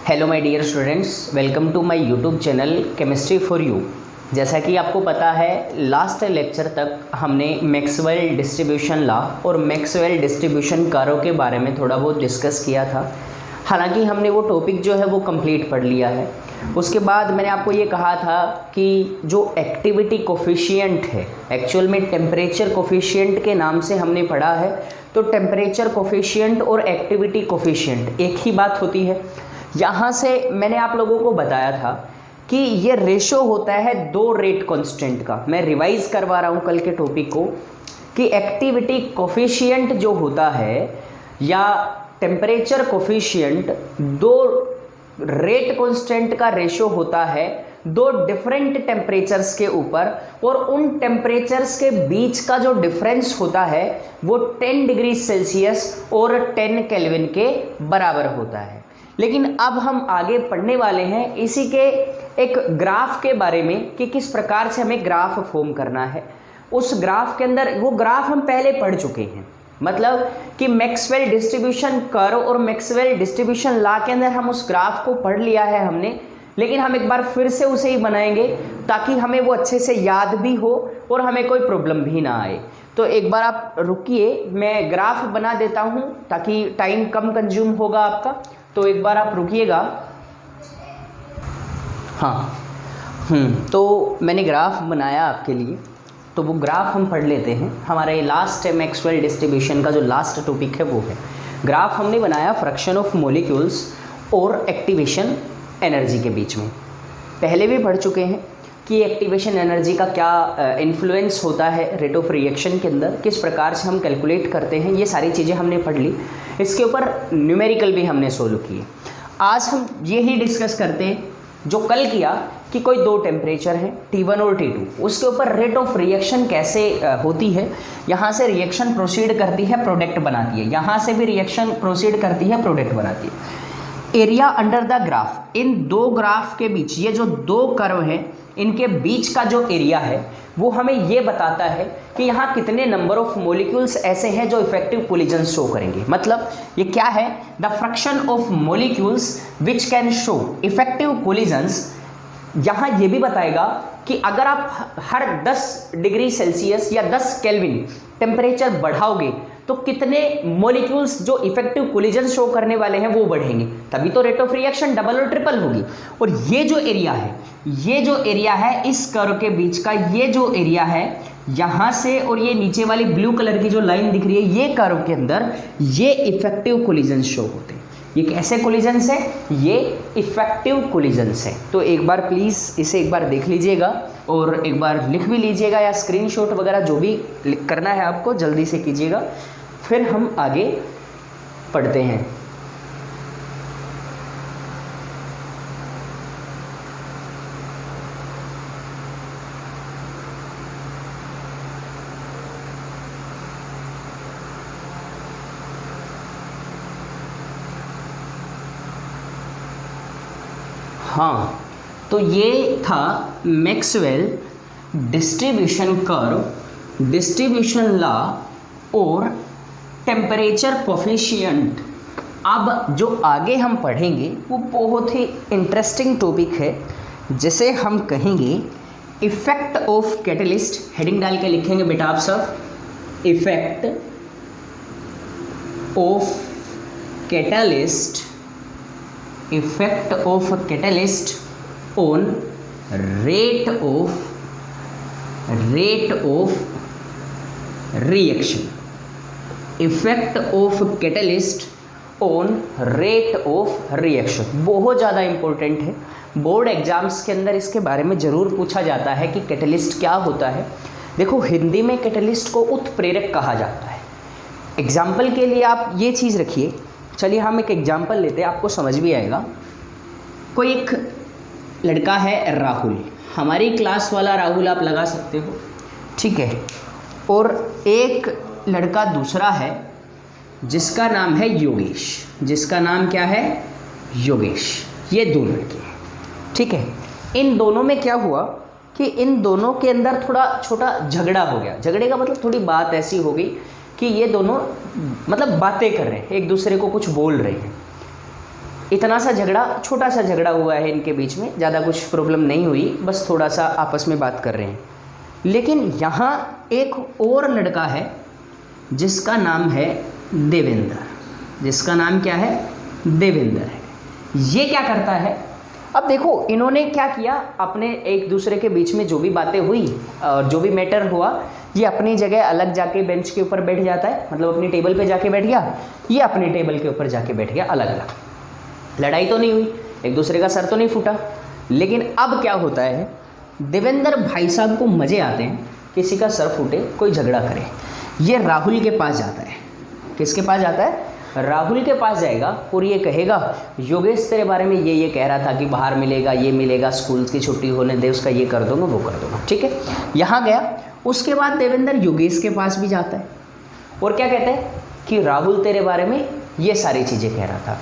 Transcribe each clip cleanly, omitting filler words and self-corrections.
Hello my dear students, welcome to my YouTube channel chemistry for you. जैसा कि आपको पता है, लास्ट लेक्चर तक हमने मैक्सवेल डिस्ट्रीब्यूशन लॉ और मैक्सवेल डिस्ट्रीब्यूशन कर्व के बारे में थोड़ा बहुत डिस्कस किया था। हालांकि हमने वो टॉपिक जो है वो कंप्लीट पढ़ लिया है। उसके बाद मैंने आपको ये कहा था कि जो एक्टिविटी कोफिशिएंट है, एक्चुअल में टेम्परेचर कोफिशिएंट के नाम से हमने पढ़ा है। तो टेम्परेचर कोफिशिएंट और एक्टिविटी कोफिशिएंट एक ही बात होती है। यहाँ से मैंने आप लोगों को बताया था कि ये रेशो होता है दो रेट कांस्टेंट का। मैं रिवाइज करवा रहा हूँ कल के टॉपिक को कि एक्टिविटी कोफिशिएंट जो होता है या टेम्परेचर कोफिशिएंट दो रेट कांस्टेंट का रेशो होता है दो डिफरेंट टेम्परेचर्स के ऊपर, और उन टेम्परेचर्स के बीच का जो डिफरेंस होता है वो 10 डिग्री सेल्सियस और 10 केल्विन के बराबर होता है। लेकिन अब हम आगे पढ़ने वाले हैं इसी के एक ग्राफ के बारे में कि किस प्रकार से हमें ग्राफ फॉर्म करना है। उस ग्राफ के अंदर वो ग्राफ हम पहले पढ़ चुके हैं, मतलब कि मैक्सवेल डिस्ट्रीब्यूशन कर्व और मैक्सवेल डिस्ट्रीब्यूशन लॉ के अंदर हम उस ग्राफ को पढ़ लिया है हमने। लेकिन हम एक बार फिर से उसे ही बनाएंगे ताकि हमें वो अच्छे से याद भी हो और हमें कोई प्रॉब्लम भी ना आए। तो एक बार आप रुकिए, मैं ग्राफ बना देता हूँ ताकि टाइम कम कंज्यूम होगा आपका। तो एक बार आप रुकिएगा। हाँ, तो मैंने ग्राफ बनाया आपके लिए, तो वो ग्राफ हम पढ़ लेते हैं। हमारा ये लास्ट है मैक्सवेल डिस्ट्रीब्यूशन का जो लास्ट टॉपिक है वो है ग्राफ। हमने बनाया फ्रैक्शन ऑफ मॉलिक्यूल्स और एक्टिवेशन एनर्जी के बीच में। पहले भी पढ़ चुके हैं कि एक्टिवेशन एनर्जी का क्या इन्फ्लुएंस होता है रेट ऑफ रिएक्शन के अंदर, किस प्रकार से हम कैलकुलेट करते हैं, ये सारी चीज़ें हमने पढ़ ली। इसके ऊपर न्यूमेरिकल भी हमने सोल्व किए। आज हम ये ही डिस्कस करते हैं जो कल किया कि कोई दो टेम्परेचर हैं T1 और T2, उसके ऊपर रेट ऑफ रिएक्शन कैसे होती है। यहाँ से रिएक्शन प्रोसीड करती है, प्रोडक्ट बनाती है, यहाँ से भी रिएक्शन प्रोसीड करती है, प्रोडक्ट बनाती है। एरिया अंडर द ग्राफ, इन दो ग्राफ के बीच, ये जो दो कर्व हैं इनके बीच का जो एरिया है वो हमें ये बताता है कि यहाँ कितने नंबर ऑफ मॉलिक्यूल्स ऐसे हैं जो इफेक्टिव कोलिजन शो करेंगे। मतलब ये क्या है, the fraction of molecules which can show effective collisions. यहाँ ये भी बताएगा कि अगर आप हर 10 डिग्री सेल्सियस या 10 केल्विन टेम्परेचर बढ़ाओगे तो कितने मॉलिक्यूल्स जो इफेक्टिव कोलिजन शो करने वाले हैं वो बढ़ेंगे, तभी तो रेट ऑफ रिएक्शन डबल और ट्रिपल होगी। और ये जो एरिया है, ये जो एरिया है इस कर्व के बीच का, ये जो एरिया है यहाँ से और ये नीचे वाली ब्लू कलर की जो लाइन दिख रही है, ये कर्व के अंदर ये इफेक्टिव कोलिजन शो होते हैं। ये कैसे कोलिजन्स है, ये इफेक्टिव कोलिजन्स है। तो एक बार प्लीज़ इसे एक बार देख लीजिएगा और एक बार लिख भी लीजिएगा, या स्क्रीनशॉट वगैरह जो भी करना है आपको जल्दी से कीजिएगा, फिर हम आगे पढ़ते हैं। हाँ, तो ये था Maxwell distribution curve, distribution law और टेम्परेचर कोफिशिएंट। अब जो आगे हम पढ़ेंगे वो बहुत ही इंटरेस्टिंग टॉपिक है, जिसे हम कहेंगे इफेक्ट ऑफ कैटलिस्ट। हेडिंग डाल के लिखेंगे बेटा आप सब, effect of catalyst, effect of catalyst on rate of reaction, effect of catalyst on rate of reaction. बहुत ज़्यादा इंपॉर्टेंट है, बोर्ड एग्जाम्स के अंदर इसके बारे में ज़रूर पूछा जाता है कि कैटलिस्ट क्या होता है। देखो, हिंदी में कैटलिस्ट को उत्प्रेरक कहा जाता है। एग्जाम्पल के लिए आप ये चीज़ रखिए। चलिए हम एक एग्जाम्पल लेते हैं, आपको समझ भी आएगा। कोई एक लड़का है राहुल, हमारी क्लास वाला राहुल आप लगा सकते हो, ठीक है। और एक लड़का दूसरा है जिसका नाम है योगेश, जिसका नाम क्या है, योगेश। ये दो लड़के हैं, ठीक है। इन दोनों में क्या हुआ कि इन दोनों के अंदर थोड़ा छोटा झगड़ा हो गया। झगड़े का मतलब थोड़ी बात ऐसी हो गई कि ये दोनों मतलब बातें कर रहे हैं, एक दूसरे को कुछ बोल रहे हैं। इतना सा झगड़ा, छोटा सा झगड़ा हुआ है इनके बीच में, ज़्यादा कुछ प्रॉब्लम नहीं हुई, बस थोड़ा सा आपस में बात कर रहे हैं। लेकिन यहाँ एक और लड़का है जिसका नाम है देवेंद्र, जिसका नाम क्या है, देवेंद्र है। ये क्या करता है, अब देखो इन्होंने क्या किया, अपने एक दूसरे के बीच में जो भी बातें हुई और जो भी मैटर हुआ, ये अपनी जगह अलग जाके बेंच के ऊपर बैठ जाता है, मतलब अपनी टेबल पे जाके बैठ गया, ये अपनी टेबल के ऊपर जाके बैठ गया अलग अलग। लड़ाई तो नहीं हुई, एक दूसरे का सर तो नहीं फूटा, लेकिन अब क्या होता है, देवेंद्र भाई साहब को मज़े आते हैं किसी का सर फूटे, कोई झगड़ा करे। ये राहुल के पास जाता है, किसके पास जाता है, राहुल के पास जाएगा और ये कहेगा योगेश तेरे बारे में ये कह रहा था कि बाहर मिलेगा, ये मिलेगा, स्कूल की छुट्टी होने दे, उसका ये कर दूंगा, वो कर दूंगा, ठीक है। यहाँ गया, उसके बाद देवेंद्र योगेश के पास भी जाता है और क्या कहते हैं कि राहुल तेरे बारे में ये सारी चीज़ें कह रहा था।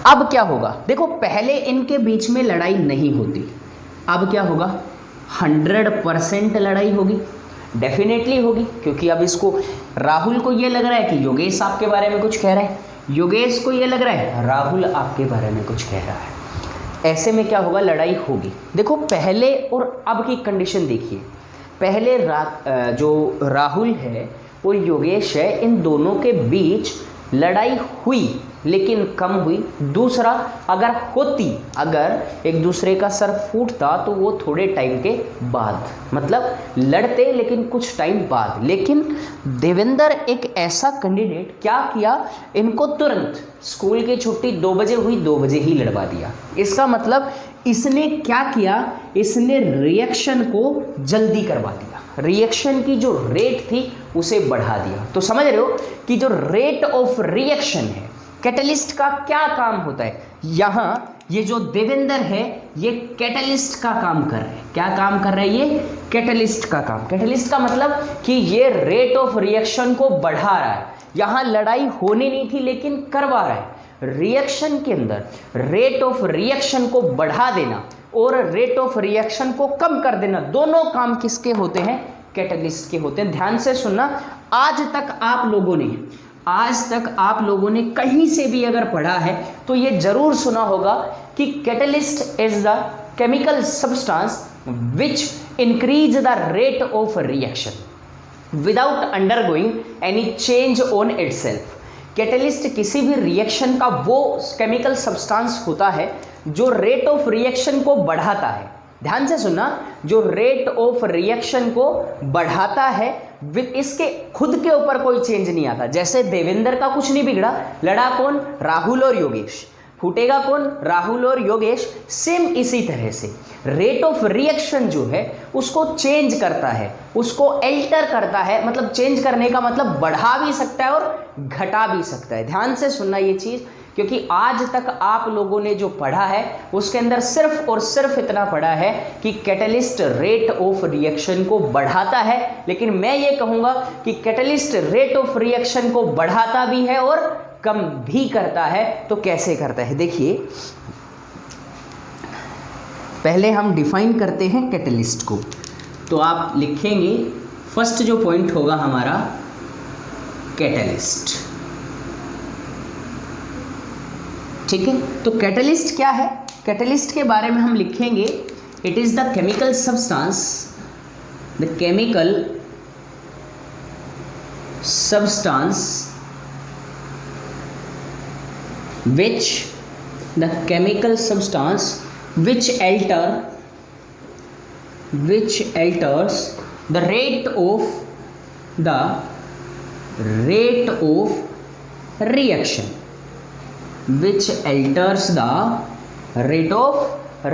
अब क्या होगा, देखो पहले इनके बीच में लड़ाई नहीं होती, अब क्या होगा, 100% लड़ाई होगी, डेफिनेटली होगी, क्योंकि अब इसको राहुल को ये लग रहा है कि योगेश आपके बारे में कुछ कह रहा है, योगेश को ये लग रहा है राहुल आपके बारे में कुछ कह रहा है। ऐसे में क्या होगा, लड़ाई होगी। देखो पहले और अब की कंडीशन देखिए, पहले जो राहुल है और योगेश है, इन दोनों के बीच लड़ाई हुई लेकिन कम हुई। दूसरा, अगर एक दूसरे का सर फूटता तो वो थोड़े टाइम के बाद, मतलब लड़ते लेकिन कुछ टाइम बाद। लेकिन देवेंद्र एक ऐसा कैंडिडेट, क्या किया, इनको तुरंत स्कूल की छुट्टी 2 बजे हुई, 2 बजे ही लड़वा दिया। इसका मतलब इसने क्या किया, इसने रिएक्शन को जल्दी करवा दिया, रिएक्शन की जो रेट थी उसे बढ़ा दिया। तो समझ रहे हो कि जो रेट ऑफ रिएक्शन है, कैटलिस्ट का क्या काम होता है, यहाँ ये जो देवेंद्र है ये कैटलिस्ट का काम कर रहे हैं। क्या काम कर रहे हैं ये, कैटलिस्ट का काम। कैटलिस्ट का मतलब कि ये रेट ऑफ रिएक्शन को बढ़ा रहा है। यहाँ लड़ाई होनी नहीं थी लेकिन करवा रहा है। रिएक्शन के अंदर रेट ऑफ रिएक्शन को बढ़ा देना और रेट ऑफ रिएक्शन को कम कर देना, दोनों काम किसके होते हैं, कैटलिस्ट के होते हैं। ध्यान से सुनना, आज तक आप लोगों ने कहीं से भी अगर पढ़ा है तो ये जरूर सुना होगा कि catalyst is the chemical substance which increase the rate of reaction without undergoing any change on itself. Catalyst किसी भी रिएक्शन का वो केमिकल सब्सटेंस होता है जो रेट ऑफ रिएक्शन को बढ़ाता है। ध्यान से सुनना, जो रेट ऑफ रिएक्शन को बढ़ाता है, इसके खुद के ऊपर कोई चेंज नहीं आता। जैसे देवेंद्र का कुछ नहीं बिगड़ा, लड़ा कौन, राहुल और योगेश, फूटेगा कौन, राहुल और योगेश। सेम इसी तरह से रेट ऑफ रिएक्शन जो है उसको चेंज करता है, उसको एल्टर करता है। मतलब चेंज करने का मतलब बढ़ा भी सकता है और घटा भी सकता है। ध्यान से सुनना ये चीज़, क्योंकि आज तक आप लोगों ने जो पढ़ा है उसके अंदर सिर्फ और सिर्फ इतना पढ़ा है कि कैटलिस्ट रेट ऑफ रिएक्शन को बढ़ाता है। लेकिन मैं ये कहूँगा कि कैटलिस्ट रेट ऑफ रिएक्शन को बढ़ाता भी है और कम भी करता है। तो कैसे करता है, देखिए पहले हम डिफाइन करते हैं कैटलिस्ट को। तो आप लिखेंगे, फर्स्ट जो पॉइंट होगा हमारा कैटलिस्ट, ठीक है। तो कैटलिस्ट क्या है, कैटलिस्ट के बारे में हम लिखेंगे, it is the chemical substance, the chemical substance which the chemical substance which alters the rate of reaction, which alters the rate of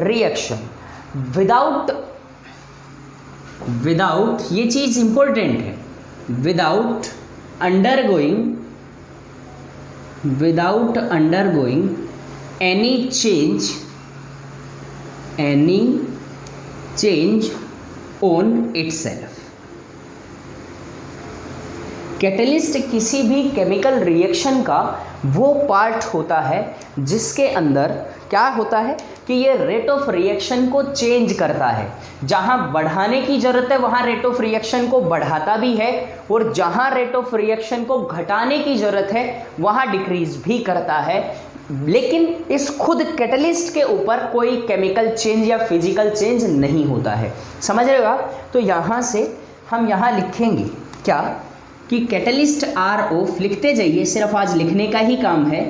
reaction without ये चीज इंपॉर्टेंट है, without undergoing any change on itself। Catalyst किसी भी chemical reaction का वो part होता है जिसके अंदर क्या होता है कि ये रेट ऑफ रिएक्शन को चेंज करता है। जहाँ बढ़ाने की ज़रूरत है वहाँ रेट ऑफ रिएक्शन को बढ़ाता भी है, और जहाँ रेट ऑफ रिएक्शन को घटाने की ज़रूरत है वहाँ डिक्रीज भी करता है। लेकिन इस खुद कैटलिस्ट के ऊपर कोई केमिकल चेंज या फिजिकल चेंज नहीं होता है। समझ रहे हो आप? तो यहाँ से हम यहाँ लिखेंगे क्या कि कैटलिस्ट आर ऑफ, लिखते जाइए, सिर्फ आज लिखने का ही काम है।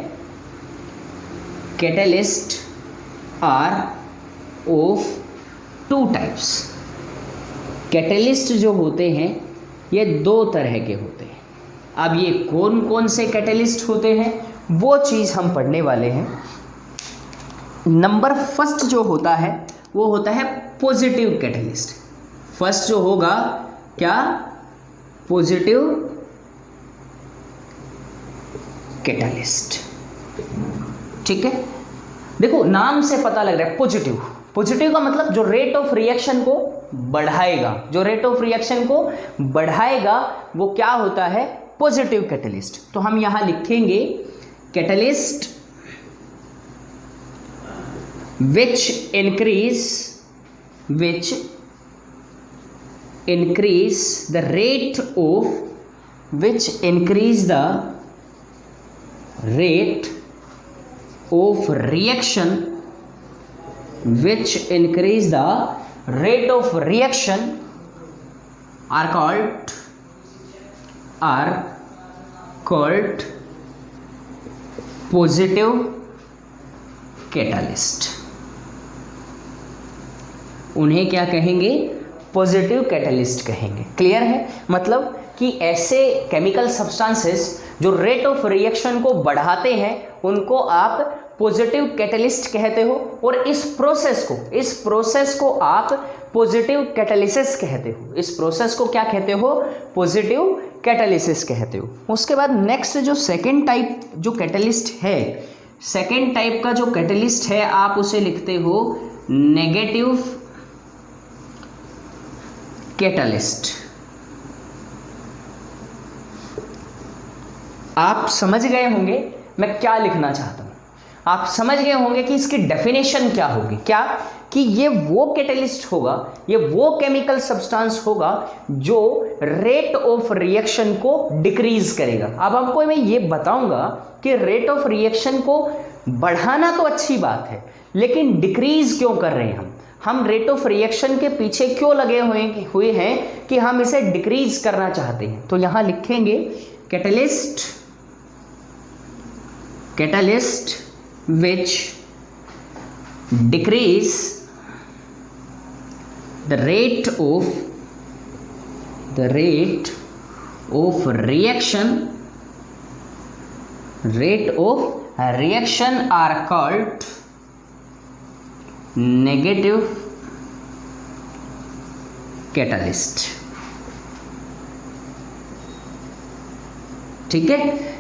Catalyst are of two types. Catalyst जो होते हैं ये दो तरह के होते हैं। अब ये कौन कौन से कैटलिस्ट होते हैं वो चीज़ हम पढ़ने वाले हैं। नंबर फर्स्ट जो होता है वो होता है पॉजिटिव कैटलिस्ट। फर्स्ट जो होगा क्या? Positive catalyst. ठीक है, देखो नाम से पता लग रहा है पॉजिटिव। पॉजिटिव का मतलब जो रेट ऑफ रिएक्शन को बढ़ाएगा, जो रेट ऑफ रिएक्शन को बढ़ाएगा वो क्या होता है? Positive catalyst. तो हम यहां लिखेंगे catalyst which increase the rate of reaction are called positive catalyst. उन्हें क्या कहेंगे? पॉजिटिव कैटलिस्ट कहेंगे। क्लियर है? मतलब कि ऐसे केमिकल सब्सटेंसेस जो रेट ऑफ रिएक्शन को बढ़ाते हैं उनको आप पॉजिटिव कैटलिस्ट कहते हो, और इस प्रोसेस को आप पॉजिटिव कैटालिसिस कहते हो। इस प्रोसेस को क्या कहते हो? पॉजिटिव कैटालिसिस कहते हो। उसके बाद नेक्स्ट जो सेकेंड टाइप जो कैटलिस्ट है, सेकेंड टाइप का जो कैटलिस्ट है आप उसे लिखते हो नेगेटिव कैटलिस्ट। आप समझ गए होंगे मैं क्या लिखना चाहता हूं। आप समझ गए होंगे कि इसकी डेफिनेशन क्या होगी। क्या? कि ये वो कैटलिस्ट होगा, ये वो केमिकल सब्सटेंस होगा जो रेट ऑफ रिएक्शन को डिक्रीज करेगा। अब आपको मैं ये बताऊंगा कि रेट ऑफ रिएक्शन को बढ़ाना तो अच्छी बात है, लेकिन डिक्रीज क्यों कर रहे हैं हम रेट ऑफ रिएक्शन के पीछे क्यों लगे हुए हैं कि हम इसे डिक्रीज करना चाहते हैं। तो यहां लिखेंगे catalyst which decrease the rate of reaction are called negative catalyst। ठीक है,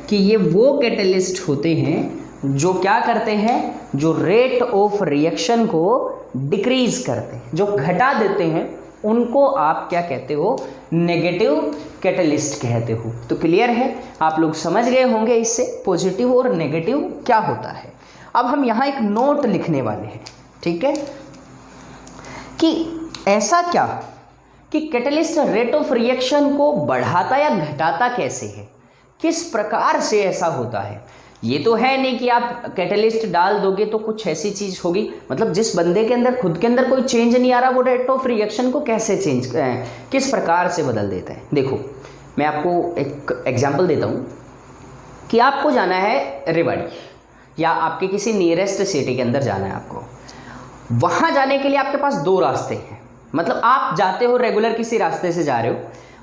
कि ये वो कैटलिस्ट होते हैं जो क्या करते हैं? जो रेट ऑफ रिएक्शन को डिक्रीज करते हैं, जो घटा देते हैं, उनको आप क्या कहते हो? नेगेटिव कैटलिस्ट कहते हो। तो क्लियर है? आप लोग समझ गए होंगे इससे पॉजिटिव और नेगेटिव क्या होता है। अब हम यहाँ एक नोट लिखने वाले हैं, ठीक है, कि ऐसा क्या कि कैटलिस्ट रेट ऑफ रिएक्शन को बढ़ाता या घटाता कैसे है, किस प्रकार से ऐसा होता है। ये तो है नहीं कि आप कैटलिस्ट डाल दोगे तो कुछ ऐसी चीज़ होगी, मतलब जिस बंदे के अंदर खुद के अंदर कोई चेंज नहीं आ रहा वो रेट ऑफ रिएक्शन को कैसे किस प्रकार से बदल देता है। देखो मैं आपको एक एग्जांपल देता हूँ कि आपको जाना है रेवाड़ी या आपके किसी नियरेस्ट सिटी के अंदर जाना है आपको। वहाँ जाने के लिए आपके पास दो रास्ते हैं, मतलब आप जाते हो रेगुलर किसी रास्ते से जा रहे हो,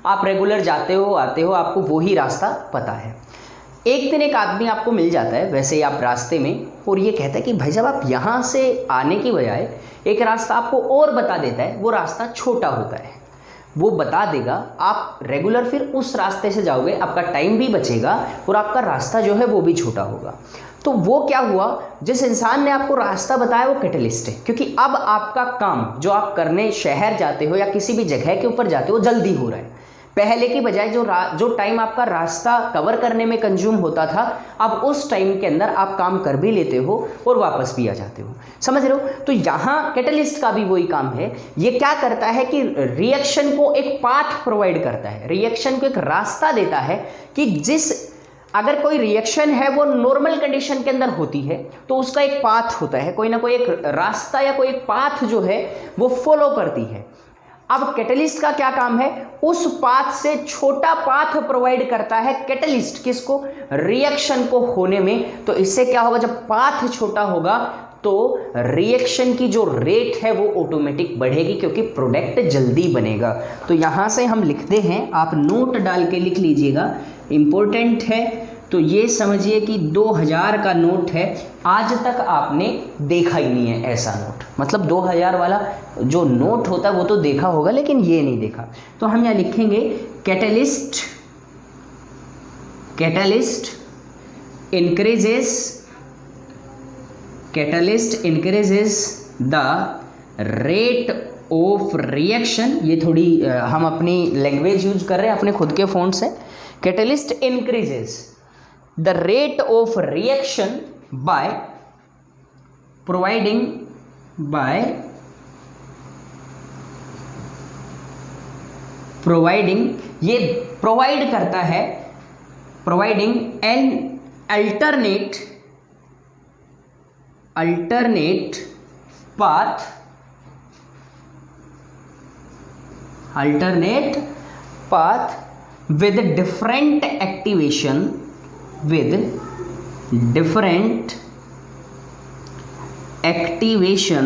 आप रेगुलर जाते हो आते हो, आपको वही रास्ता पता है। एक दिन एक आदमी आपको मिल जाता है वैसे ही आप रास्ते में, और ये कहता है कि भाई साहब आप यहाँ से आने की बजाय एक रास्ता आपको और बता देता है, वो रास्ता छोटा होता है, वो बता देगा, आप रेगुलर फिर उस रास्ते से जाओगे, आपका टाइम भी बचेगा और आपका रास्ता जो है वो भी छोटा होगा। तो वो क्या हुआ, जिस इंसान ने आपको रास्ता बताया वो कैटलिस्ट है, क्योंकि अब आपका काम जो आप करने शहर जाते हो या किसी भी जगह के ऊपर जाते हो जल्दी हो रहा है। पहले की बजाय जो टाइम आपका रास्ता कवर करने में कंज्यूम होता था, अब उस टाइम के अंदर आप काम कर भी लेते हो और वापस भी आ जाते हो। समझ रहे हो? तो यहाँ कैटलिस्ट का भी वही काम है। ये क्या करता है कि रिएक्शन को एक पाथ प्रोवाइड करता है, रिएक्शन को एक रास्ता देता है कि जिस अगर कोई रिएक्शन है वो नॉर्मल कंडीशन के अंदर होती है तो उसका एक पाथ होता है, कोई ना कोई एक रास्ता या कोई एक पाथ जो है वो फॉलो करती है। अब कैटलिस्ट का क्या काम है, उस पाथ से छोटा पाथ प्रोवाइड करता है कैटलिस्ट, किसको, रिएक्शन को होने में। तो इससे क्या होगा, जब पाथ छोटा होगा तो रिएक्शन की जो रेट है वो ऑटोमेटिक बढ़ेगी, क्योंकि प्रोडक्ट जल्दी बनेगा। तो यहाँ से हम लिखते हैं, आप नोट डाल के लिख लीजिएगा, इम्पोर्टेंट है। तो ये समझिए कि 2000 का नोट है, आज तक आपने देखा ही नहीं है ऐसा नोट, मतलब 2000 वाला जो नोट होता है वो तो देखा होगा लेकिन ये नहीं देखा। तो हम यहाँ लिखेंगे catalyst increases the rate of reaction. ये थोड़ी हम अपनी लैंग्वेज यूज कर रहे हैं, अपने खुद के फ़ॉन्ट से। Catalyst increases the rate of reaction by providing ये प्रोवाइड करता है, providing an alternate path with different activation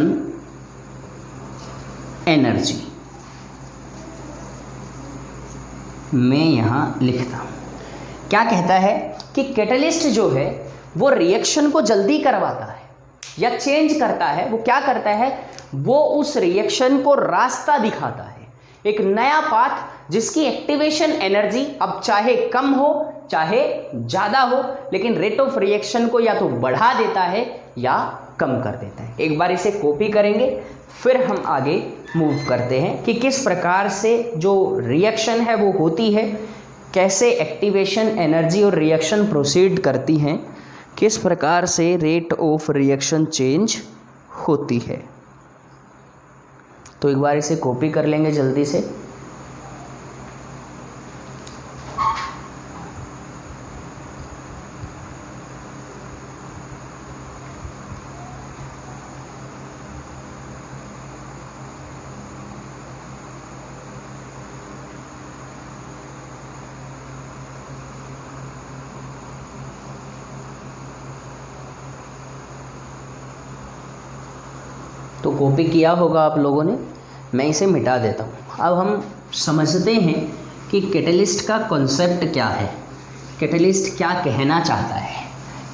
energy। मैं यहाँ लिखता हूँ, क्या कहता है कि कैटलिस्ट जो है वो रिएक्शन को जल्दी करवाता है या चेंज करता है। वो क्या करता है, वो उस रिएक्शन को रास्ता दिखाता है, एक नया पाथ जिसकी एक्टिवेशन एनर्जी अब चाहे कम हो चाहे ज़्यादा हो, लेकिन रेट ऑफ रिएक्शन को या तो बढ़ा देता है या कम कर देता है। एक बार इसे कॉपी करेंगे, फिर हम आगे मूव करते हैं कि किस प्रकार से जो रिएक्शन है वो होती है, कैसे एक्टिवेशन एनर्जी और रिएक्शन प्रोसीड करती हैं, किस प्रकार से रेट ऑफ रिएक्शन चेंज होती है। तो एक बार इसे कॉपी कर लेंगे जल्दी से। तो कॉपी किया होगा आप लोगों ने, मैं इसे मिटा देता हूँ। अब हम समझते हैं कि कैटलिस्ट का कॉन्सेप्ट क्या है, कैटलिस्ट क्या कहना चाहता है,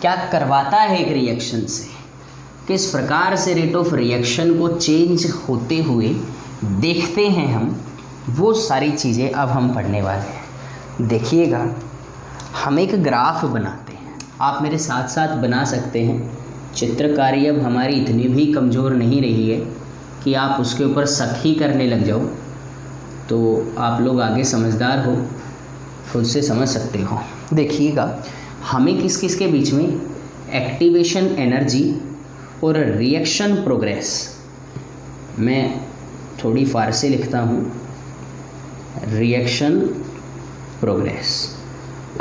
क्या करवाता है एक रिएक्शन से, किस प्रकार से रेट ऑफ रिएक्शन को चेंज होते हुए देखते हैं हम, वो सारी चीज़ें अब हम पढ़ने वाले हैं। देखिएगा, हम एक ग्राफ बनाते हैं, आप मेरे साथ साथ बना सकते हैं। चित्रकारी अब हमारी इतनी भी कमज़ोर नहीं रही है कि आप उसके ऊपर शक ही करने लग जाओ, तो आप लोग आगे समझदार हो, खुद से समझ सकते हो। देखिएगा, हमें किस किस के बीच में एक्टिवेशन एनर्जी और रिएक्शन प्रोग्रेस, मैं थोड़ी फारसी लिखता हूँ, रिएक्शन प्रोग्रेस।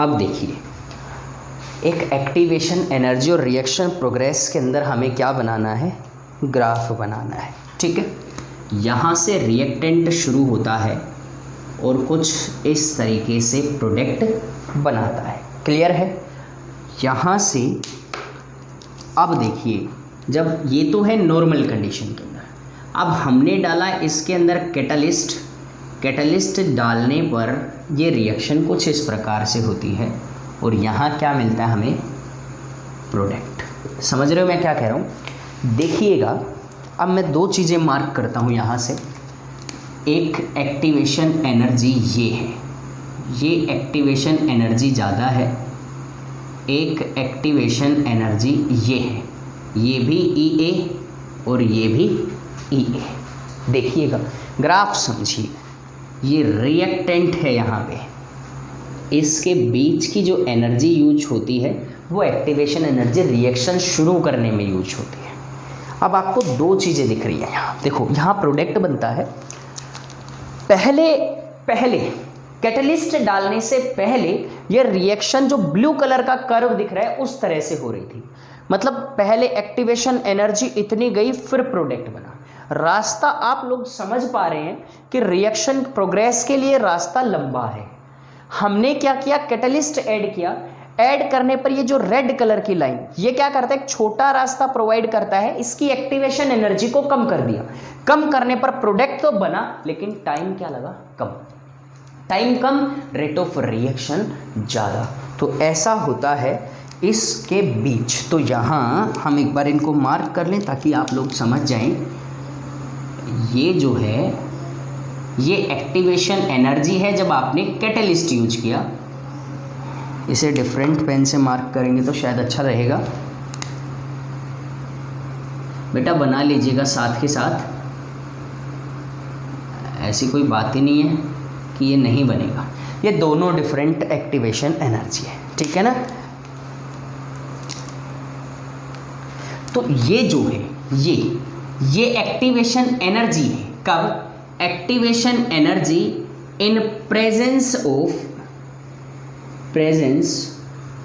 अब देखिए, एक एक्टिवेशन एनर्जी और रिएक्शन प्रोग्रेस के अंदर हमें क्या बनाना है, ग्राफ बनाना है, ठीक है। यहाँ से रिएक्टेंट शुरू होता है और कुछ इस तरीके से प्रोडक्ट बनाता है, क्लियर है। यहाँ से अब देखिए, जब ये तो है नॉर्मल कंडीशन के अंदर, अब हमने डाला इसके अंदर कैटलिस्ट डालने पर ये रिएक्शन कुछ इस प्रकार से होती है और यहाँ क्या मिलता है हमें, प्रोडक्ट। समझ रहे हो मैं क्या कह रहा हूँ। देखिएगा, अब मैं दो चीज़ें मार्क करता हूँ यहाँ से। एक एक्टिवेशन एनर्जी ये है, ये एक्टिवेशन एनर्जी ज़्यादा है, एक एक्टिवेशन एनर्जी ये है, ये भी EA और ये भी EA। देखिएगा, ग्राफ समझिए, ये रिएक्टेंट है यहाँ पे, इसके बीच की जो एनर्जी यूज होती है वो एक्टिवेशन एनर्जी रिएक्शन शुरू करने में यूज होती है। अब आपको दो चीज़ें दिख रही है यहाँ, देखो यहाँ प्रोडक्ट बनता है। पहले कैटलिस्ट डालने से पहले ये रिएक्शन जो ब्लू कलर का कर्व दिख रहा है उस तरह से हो रही थी। मतलब पहले एक्टिवेशन एनर्जी इतनी गई, फिर प्रोडक्ट बना। रास्ता आप लोग समझ पा रहे हैं कि रिएक्शन प्रोग्रेस के लिए रास्ता लंबा है। हमने क्या किया, कैटलिस्ट ऐड किया। ऐड करने पर ये जो रेड कलर की लाइन, ये क्या करता है, एक छोटा रास्ता प्रोवाइड करता है, इसकी एक्टिवेशन एनर्जी को कम कर दिया। कम करने पर प्रोडक्ट तो बना, लेकिन टाइम क्या लगा, कम। टाइम कम, रेट ऑफ रिएक्शन ज़्यादा। तो ऐसा होता है इसके बीच। तो यहाँ हम एक बार इनको मार्क कर लें ताकि आप लोग समझ जाएं। ये जो है ये एक्टिवेशन एनर्जी है जब आपने कैटलिस्ट यूज किया। इसे डिफरेंट पेन से मार्क करेंगे तो शायद अच्छा रहेगा। बेटा बना लीजिएगा साथ के साथ, ऐसी कोई बात ही नहीं है कि ये नहीं बनेगा। ये दोनों डिफरेंट एक्टिवेशन एनर्जी है, ठीक है ना। तो ये जो है ये एक्टिवेशन एनर्जी है। कब? Activation energy in presence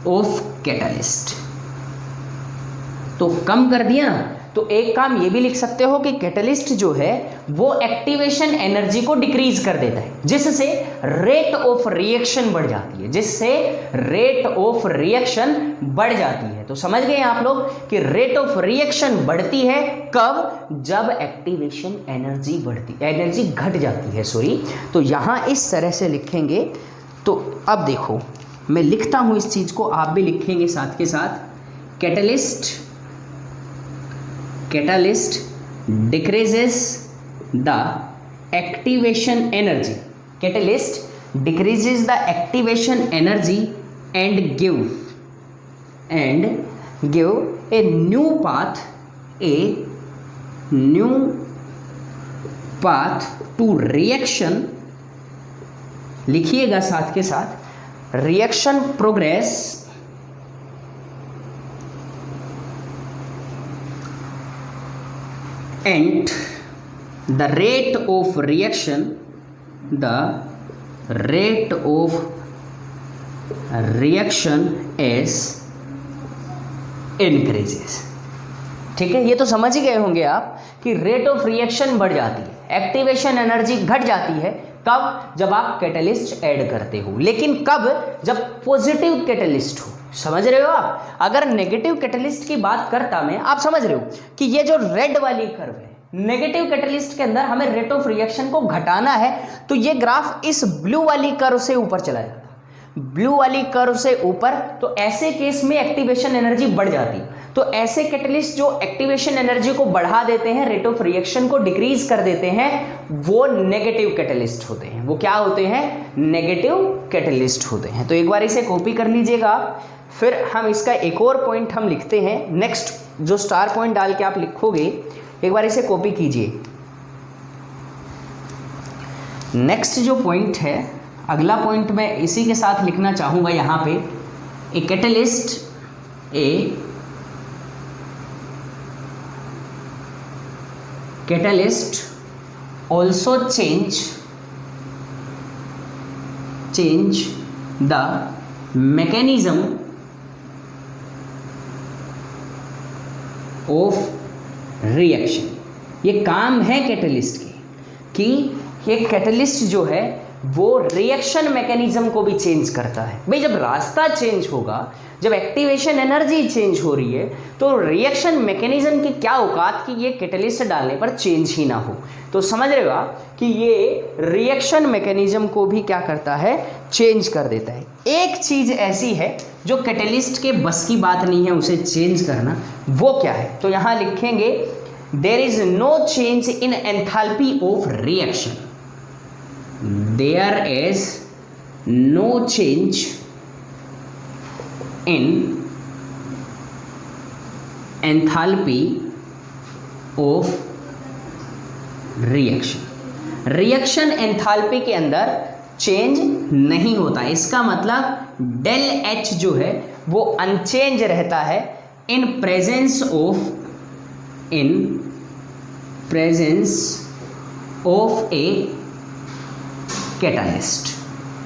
of catalyst. तो कम कर दिया ना, तो एक काम ये भी लिख सकते हो कि कैटलिस्ट जो है वो एक्टिवेशन एनर्जी को डिक्रीज कर देता है, जिससे रेट ऑफ रिएक्शन बढ़ जाती है, जिससे रेट ऑफ रिएक्शन बढ़ जाती है। तो समझ गए आप लोग कि रेट ऑफ रिएक्शन बढ़ती है कब? जब एक्टिवेशन एनर्जी घट जाती है, सॉरी। तो यहां इस तरह से लिखेंगे। तो अब देखो मैं लिखता हूं इस चीज को, आप भी लिखेंगे साथ के साथ। Catalyst decreases the activation energy. Catalyst decreases the activation energy and give a new path to reaction. लिखिएगा साथ के साथ, reaction progress and the rate of reaction is increases। ठीक है, ये तो समझ ही गए होंगे आप कि रेट ऑफ रिएक्शन बढ़ जाती है, एक्टिवेशन एनर्जी घट जाती है। कब? जब आप कैटलिस्ट ऐड करते हो। लेकिन कब? जब पॉजिटिव कैटलिस्ट हो। समझ रहे हो आप? अगर नेगेटिव कैटलिस्ट की बात करता मैं, आप समझ रहे हो कि ये जो रेड वाली कर्व है, नेगेटिव कैटलिस्ट के अंदर हमें रेट ऑफ रिएक्शन को घटाना है, तो ये ग्राफ इस ब्लू वाली कर्व से ऊपर चला जाता है। ब्लू वाली कर्व से ऊपर, तो ऐसे केस में एक्टिवेशन एनर्जी बढ़ जाती है। तो ऐसे कैटलिस्ट जो एक्टिवेशन एनर्जी को बढ़ा देते हैं, रेट ऑफ रिएक्शन को डिक्रीज कर देते हैं, वो नेगेटिव कैटलिस्ट होते हैं। वो क्या होते हैं? नेगेटिव कैटलिस्ट होते हैं। तो एक बार इसे कॉपी कर लीजिएगा। फिर हम इसका एक और पॉइंट हम लिखते हैं। नेक्स्ट जो स्टार पॉइंट डाल के आप लिखोगे, एक बार इसे कॉपी कीजिए। नेक्स्ट जो पॉइंट है, अगला पॉइंट मैं इसी के साथ लिखना चाहूँगा यहाँ पे। A catalyst also change the mechanism of reaction। ये काम है कैटलिस्ट की कि ये कैटलिस्ट जो है वो रिएक्शन मैकेनिज्म को भी चेंज करता है। भाई जब रास्ता चेंज होगा, जब एक्टिवेशन एनर्जी चेंज हो रही है, तो रिएक्शन मैकेनिज्म की क्या औकात कि ये कैटलिस्ट डालने पर चेंज ही ना हो। तो समझ रहे हो आप कि ये रिएक्शन मैकेनिज्म को भी क्या करता है? चेंज कर देता है। एक चीज़ ऐसी है जो कैटलिस्ट के बस की बात नहीं है उसे चेंज करना, वो क्या है? तो यहाँ लिखेंगे there is no change in enthalpy of reaction. There is no change in enthalpy of reaction। Reaction enthalpy के अंदर चेंज नहीं होता। इसका मतलब डेल एच जो है वो अनचेंज रहता है in presence of a catalyst.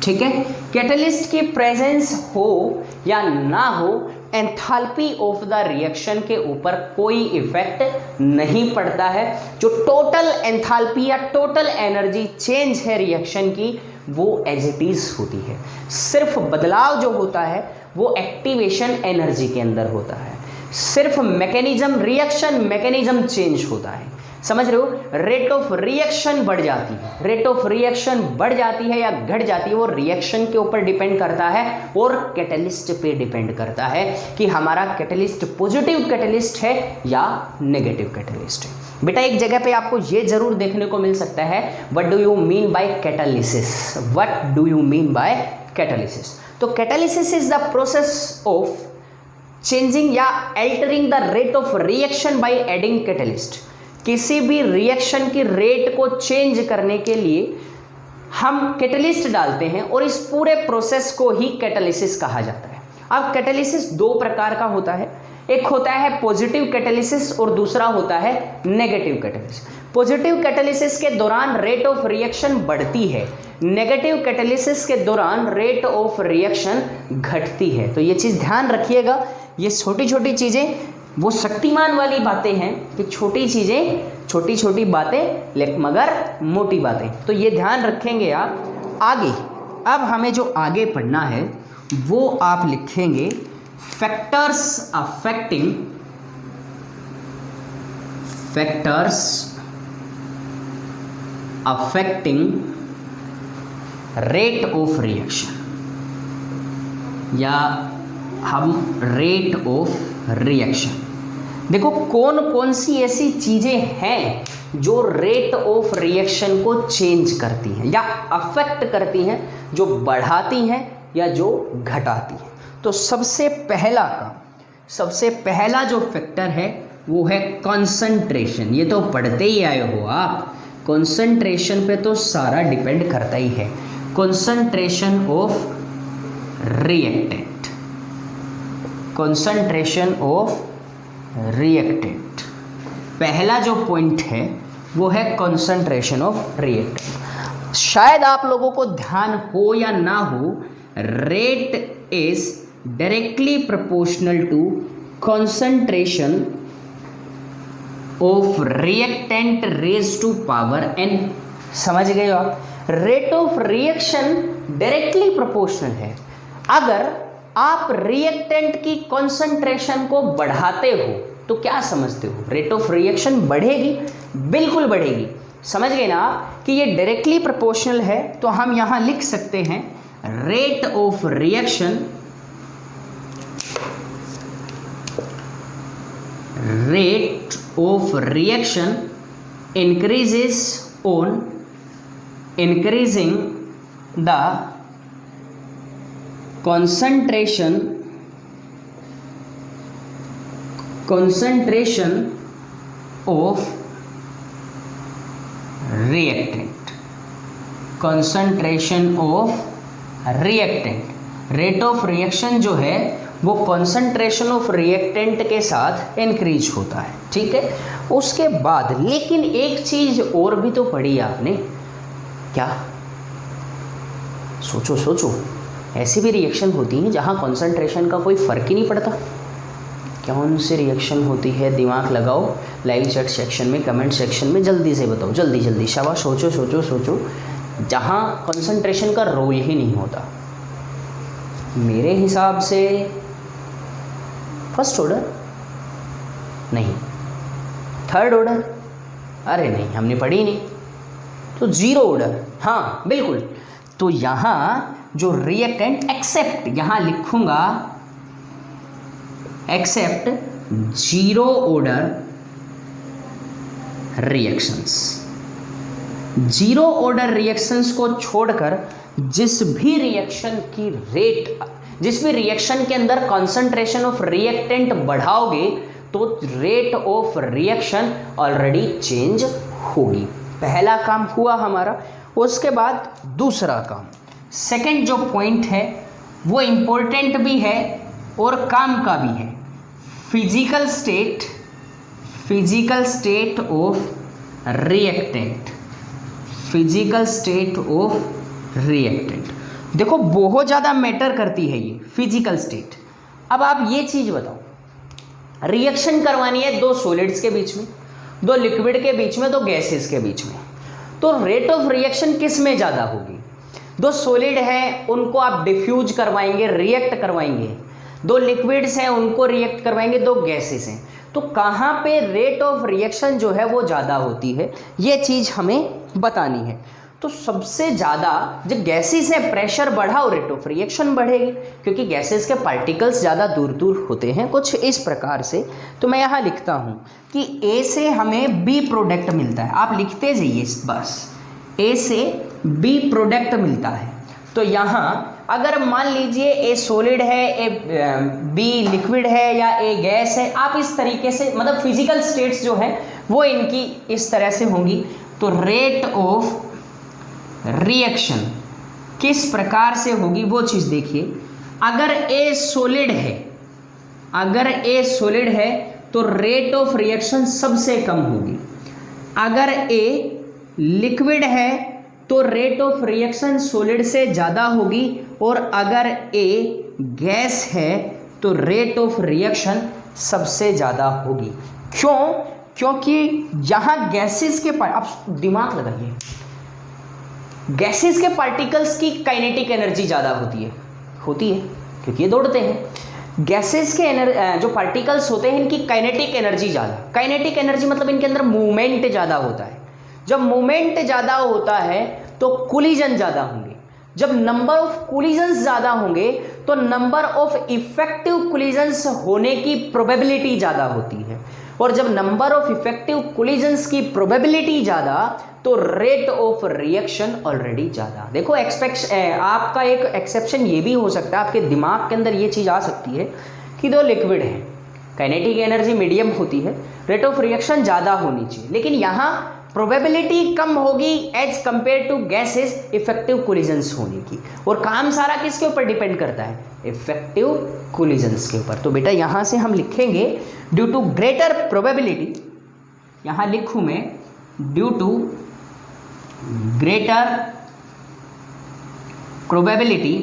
ठीक है। कैटलिस्ट की प्रेजेंस हो या ना हो, एंथैल्पी ऑफ द रिएक्शन के ऊपर कोई इफेक्ट नहीं पड़ता है। जो टोटल एंथैल्पी या टोटल एनर्जी चेंज है रिएक्शन की, वो एज इट इज होती है। सिर्फ बदलाव जो होता है वो एक्टिवेशन एनर्जी के अंदर होता है। सिर्फ मैकेनिज्म, रिएक्शन मैकेनिज्म चेंज होता है। समझ रहे हो? रेट ऑफ रिएक्शन बढ़ जाती है, रेट ऑफ रिएक्शन बढ़ जाती है या घट जाती है, वो रिएक्शन के ऊपर डिपेंड करता है और कैटलिस्ट पे डिपेंड करता है कि हमारा कैटलिस्ट पॉजिटिव कैटलिस्ट है या नेगेटिव कैटलिस्ट है। बेटा एक जगह पे आपको ये जरूर देखने को मिल सकता है, what do you mean by catalysis, what do you mean by catalysis. तो catalysis is the process of changing या altering the rate of reaction by adding catalyst. किसी भी रिएक्शन की रेट को चेंज करने के लिए हम कैटलिस्ट डालते हैं और इस पूरे प्रोसेस को ही कैटालिसिस कहा जाता है। अब कैटालिसिस दो प्रकार का होता है, एक होता है पॉजिटिव कैटालिसिस और दूसरा होता है नेगेटिव कैटालिसिस। पॉजिटिव कैटालिसिस के दौरान रेट ऑफ रिएक्शन बढ़ती है, नेगेटिव कैटालिसिस के दौरान रेट ऑफ रिएक्शन घटती है। तो ये चीज़ ध्यान रखिएगा, ये छोटी छोटी चीज़ें वो शक्तिमान वाली बातें हैं कि छोटी चीज़ें, छोटी छोटी बातें मगर मोटी बातें, तो ये ध्यान रखेंगे आप। आगे अब हमें जो आगे पढ़ना है वो आप लिखेंगे factors affecting rate of reaction, या हम रेट ऑफ रिएक्शन। देखो कौन कौन सी ऐसी चीज़ें हैं जो रेट ऑफ रिएक्शन को चेंज करती हैं या अफेक्ट करती हैं, जो बढ़ाती हैं या जो घटाती हैं। तो सबसे पहला जो फैक्टर है वो है कंसंट्रेशन। ये तो पढ़ते ही आए हो आप, कंसंट्रेशन पे तो सारा डिपेंड करता ही है। Concentration of reactant, concentration of reactant, पहला जो पॉइंट है वो है कंसंट्रेशन ऑफ रिएक्टेंट। शायद आप लोगों को ध्यान हो या ना हो, rate is directly proportional to concentration of reactant raise to power n। समझ गए हो आप? Rate of reaction directly proportional है। अगर आप रिएक्टेंट की कंसंट्रेशन को बढ़ाते हो तो क्या समझते हो? रेट ऑफ रिएक्शन बढ़ेगी, बिल्कुल बढ़ेगी। समझ गए ना आप कि ये डायरेक्टली प्रोपोर्शनल है। तो हम यहां लिख सकते हैं rate of reaction, rate of reaction increases on increasing the concentration of reactant, concentration of reactant। Rate of reaction जो है वो कंसंट्रेशन ऑफ रिएक्टेंट के साथ इंक्रीज होता है, ठीक है। उसके बाद लेकिन एक चीज और भी तो पढ़ी आपने, क्या? सोचो सोचो, ऐसी भी रिएक्शन होती है जहाँ कंसंट्रेशन का कोई फ़र्क ही नहीं पड़ता। कौन सी रिएक्शन होती है? दिमाग लगाओ, लाइव चैट सेक्शन में, कमेंट सेक्शन में जल्दी से बताओ, जल्दी जल्दी, शाबाश। सोचो सोचो सोचो, जहाँ कंसंट्रेशन का रोल ही नहीं होता। मेरे हिसाब से फर्स्ट ऑर्डर नहीं, थर्ड ऑर्डर, अरे नहीं हमने पढ़ी नहीं, तो जीरो ऑर्डर, हाँ बिल्कुल। तो यहाँ जो रिएक्टेंट एक्सेप्ट, यहाँ लिखूंगा except zero order reactions. Zero order reactions को छोड़कर जिस भी रिएक्शन की रेट, जिस भी रिएक्शन के अंदर कंसंट्रेशन ऑफ रिएक्टेंट बढ़ाओगे तो rate of reaction already change होगी। पहला काम हुआ हमारा। उसके बाद दूसरा काम, सेकंड जो पॉइंट है वो इम्पोर्टेंट भी है और काम का भी है। Physical state of reactant, physical state of reactant. देखो बहुत ज़्यादा मैटर करती है ये फिजिकल स्टेट। अब आप ये चीज़ बताओ, रिएक्शन करवानी है दो सॉलिड्स के बीच में, दो लिक्विड के बीच में, दो गैसेस के बीच में, तो रेट ऑफ रिएक्शन किस में ज़्यादा होगी? दो सॉलिड हैं उनको आप डिफ्यूज करवाएंगे, रिएक्ट करवाएंगे, दो लिक्विड्स हैं उनको रिएक्ट करवाएंगे, दो गैसेस हैं, तो कहाँ पे रेट ऑफ रिएक्शन जो है वो ज़्यादा होती है, ये चीज़ हमें बतानी है। तो सबसे ज़्यादा जब गैसेस है प्रेशर बढ़ा और रेट ऑफ रिएक्शन बढ़ेगी, क्योंकि गैसेस के पार्टिकल्स ज़्यादा दूर दूर होते हैं, कुछ इस प्रकार से। तो मैं यहाँ लिखता हूँ कि ए से हमें बी प्रोडक्ट मिलता है, आप लिखते जाइए बस, ए से बी प्रोडक्ट मिलता है। तो यहाँ अगर मान लीजिए ए सॉलिड है, ए बी लिक्विड है या ए गैस है, आप इस तरीके से मतलब फिजिकल स्टेट्स जो है वो इनकी इस तरह से होंगी। तो रेट ऑफ रिएक्शन किस प्रकार से होगी वो चीज़ देखिए। अगर ए सॉलिड है, अगर ए सॉलिड है तो रेट ऑफ रिएक्शन सबसे कम होगी। अगर ए लिक्विड है तो रेट ऑफ रिएक्शन सॉलिड से ज़्यादा होगी, और अगर ए गैस है तो रेट ऑफ रिएक्शन सबसे ज़्यादा होगी। क्यों? क्योंकि यहाँ गैसेस के आप दिमाग लगाइए, गैसेस के पार्टिकल्स की काइनेटिक एनर्जी ज़्यादा होती है क्योंकि ये दौड़ते हैं। गैसेस के जो पार्टिकल्स होते हैं इनकी काइनेटिक एनर्जी ज़्यादा, काइनेटिक एनर्जी मतलब इनके अंदर मूवमेंट ज़्यादा होता है। जब मूवमेंट ज़्यादा होता है तो कोलिजन ज़्यादा होंगे, जब नंबर ऑफ कोलिजन्स ज़्यादा होंगे तो नंबर ऑफ इफेक्टिव कोलिजन्स होने की प्रोबेबिलिटी ज़्यादा होती है, और जब नंबर ऑफ इफेक्टिव कोलिजन्स की प्रोबेबिलिटी ज़्यादा तो रेट ऑफ रिएक्शन ऑलरेडी ज़्यादा। देखो आपका एक एक्सेप्शन ये भी हो सकता है, आपके दिमाग के अंदर ये चीज़ आ सकती है कि दो लिक्विड हैं, काइनेटिक एनर्जी मीडियम होती है, रेट ऑफ रिएक्शन ज़्यादा होनी चाहिए, लेकिन यहाँ प्रोबेबिलिटी कम होगी as compare to gases effective collisions होने की। और काम सारा किसके ऊपर डिपेंड करता है? इफेक्टिव कोलिजन्स के ऊपर। तो बेटा यहाँ से हम लिखेंगे ड्यू टू ग्रेटर प्रोबेबिलिटी, यहाँ लिखूँ मैं due to greater probability,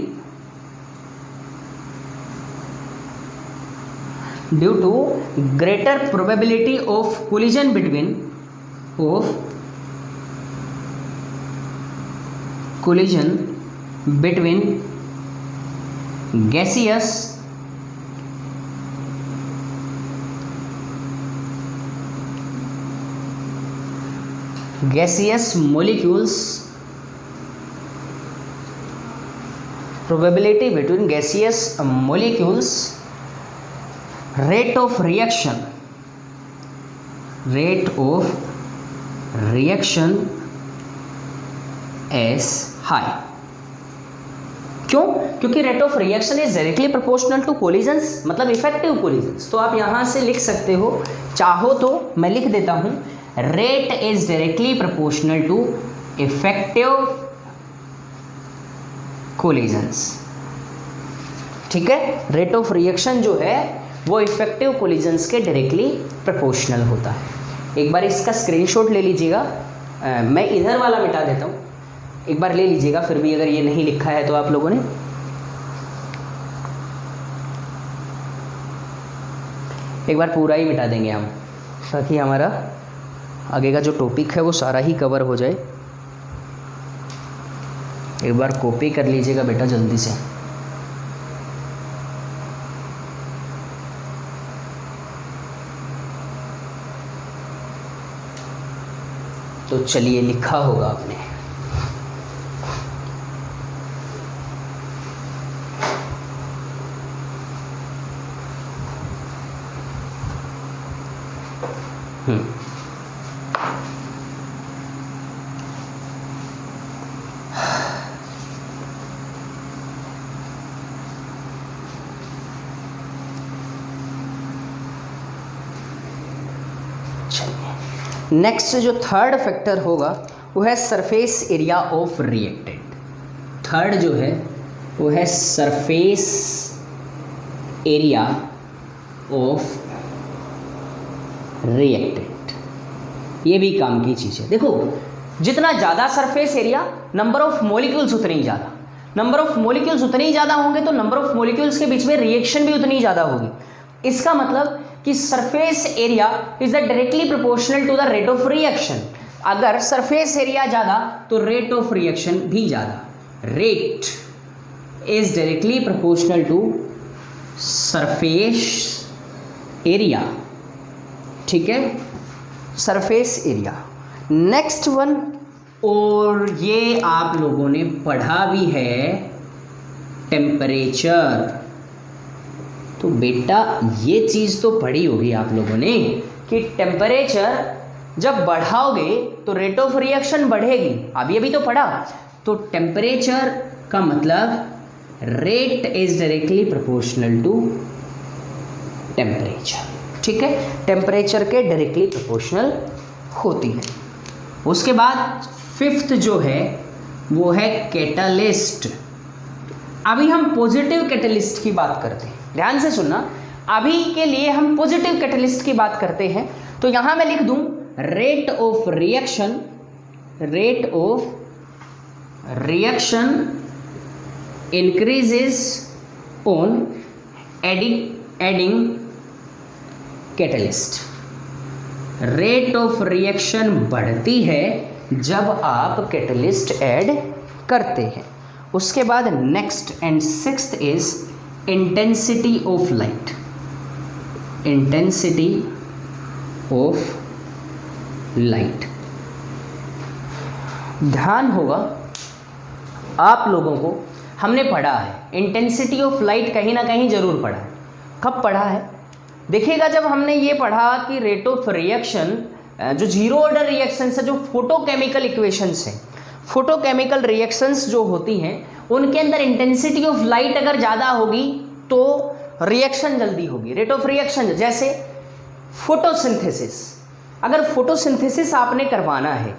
due to greater probability of collision between gaseous molecules, probability between gaseous molecules, rate of reaction is high। क्यों? क्योंकि rate of reaction is directly proportional to collisions, मतलब effective collisions. तो आप यहाँ से लिख सकते हो, चाहो तो मैं लिख देता हूँ, rate is directly proportional to effective collisions. ठीक है, रेट ऑफ रिएक्शन जो है वो इफेक्टिव कोलिजन्स के डायरेक्टली प्रोपोर्शनल होता है। एक बार इसका स्क्रीनशॉट ले लीजिएगा, मैं इधर वाला मिटा देता हूँ, एक बार ले लीजिएगा, फिर भी अगर ये नहीं लिखा है तो आप लोगों ने। एक बार पूरा ही मिटा देंगे हम, ताकि हमारा आगे का जो टॉपिक है वो सारा ही कवर हो जाए। एक बार कॉपी कर लीजिएगा बेटा जल्दी से। तो चलिए, लिखा होगा आपने। नेक्स्ट जो थर्ड फैक्टर होगा वो है surface area of reactant. Third जो है वो है सरफेस एरिया ऑफ रिएक्टेंट। ये भी काम की चीज़ है। देखो, जितना ज़्यादा surface area, number of molecules उतने ही ज़्यादा। नंबर ऑफ मॉलिक्यूल्स उतने ही ज़्यादा होंगे तो नंबर ऑफ मॉलिक्यूल्स के बीच में रिएक्शन भी उतनी ही ज़्यादा होगी। इसका मतलब कि surface area is the directly proportional to the rate of reaction. अगर सरफेस एरिया ज़्यादा तो रेट ऑफ रिएक्शन भी ज़्यादा। Rate is directly proportional to surface area, ठीक है, सरफेस एरिया। नेक्स्ट वन, और ये आप लोगों ने पढ़ा भी है, टेम्परेचर। तो बेटा ये चीज़ तो पढ़ी होगी आप लोगों ने कि टेम्परेचर जब बढ़ाओगे तो रेट ऑफ रिएक्शन बढ़ेगी, अब ये भी तो पढ़ा। तो टेम्परेचर का मतलब rate is directly proportional to temperature, ठीक है, टेम्परेचर के डायरेक्टली प्रोपोर्शनल होती है। उसके बाद फिफ्थ जो है वो है कैटलिस्ट। अभी हम पॉजिटिव कैटलिस्ट की बात करते हैं, ध्यान से सुनना। अभी के लिए हम पॉजिटिव कैटलिस्ट की बात करते हैं। तो यहां मैं लिख दूं rate of reaction, rate of reaction increases on adding catalyst. Rate of reaction बढ़ती है जब आप कैटलिस्ट ऐड करते हैं। उसके बाद next and sixth is intensity of light, intensity of light. ध्यान होगा आप लोगों को, हमने पढ़ा है इंटेंसिटी ऑफ लाइट, कहीं ना कहीं जरूर पढ़ा है। कब पढ़ा है देखिएगा, जब हमने ये पढ़ा कि रेट ऑफ रिएक्शन जो जीरो ऑर्डर रिएक्शंस है, जो फोटोकेमिकल इक्वेशंस हैं, फोटोकेमिकल रिएक्शंस जो होती हैं उनके अंदर इंटेंसिटी ऑफ लाइट अगर ज़्यादा होगी तो रिएक्शन जल्दी होगी। रेट ऑफ रिएक्शन जैसे फोटोसिंथेसिस, अगर फोटोसिंथेसिस आपने करवाना है,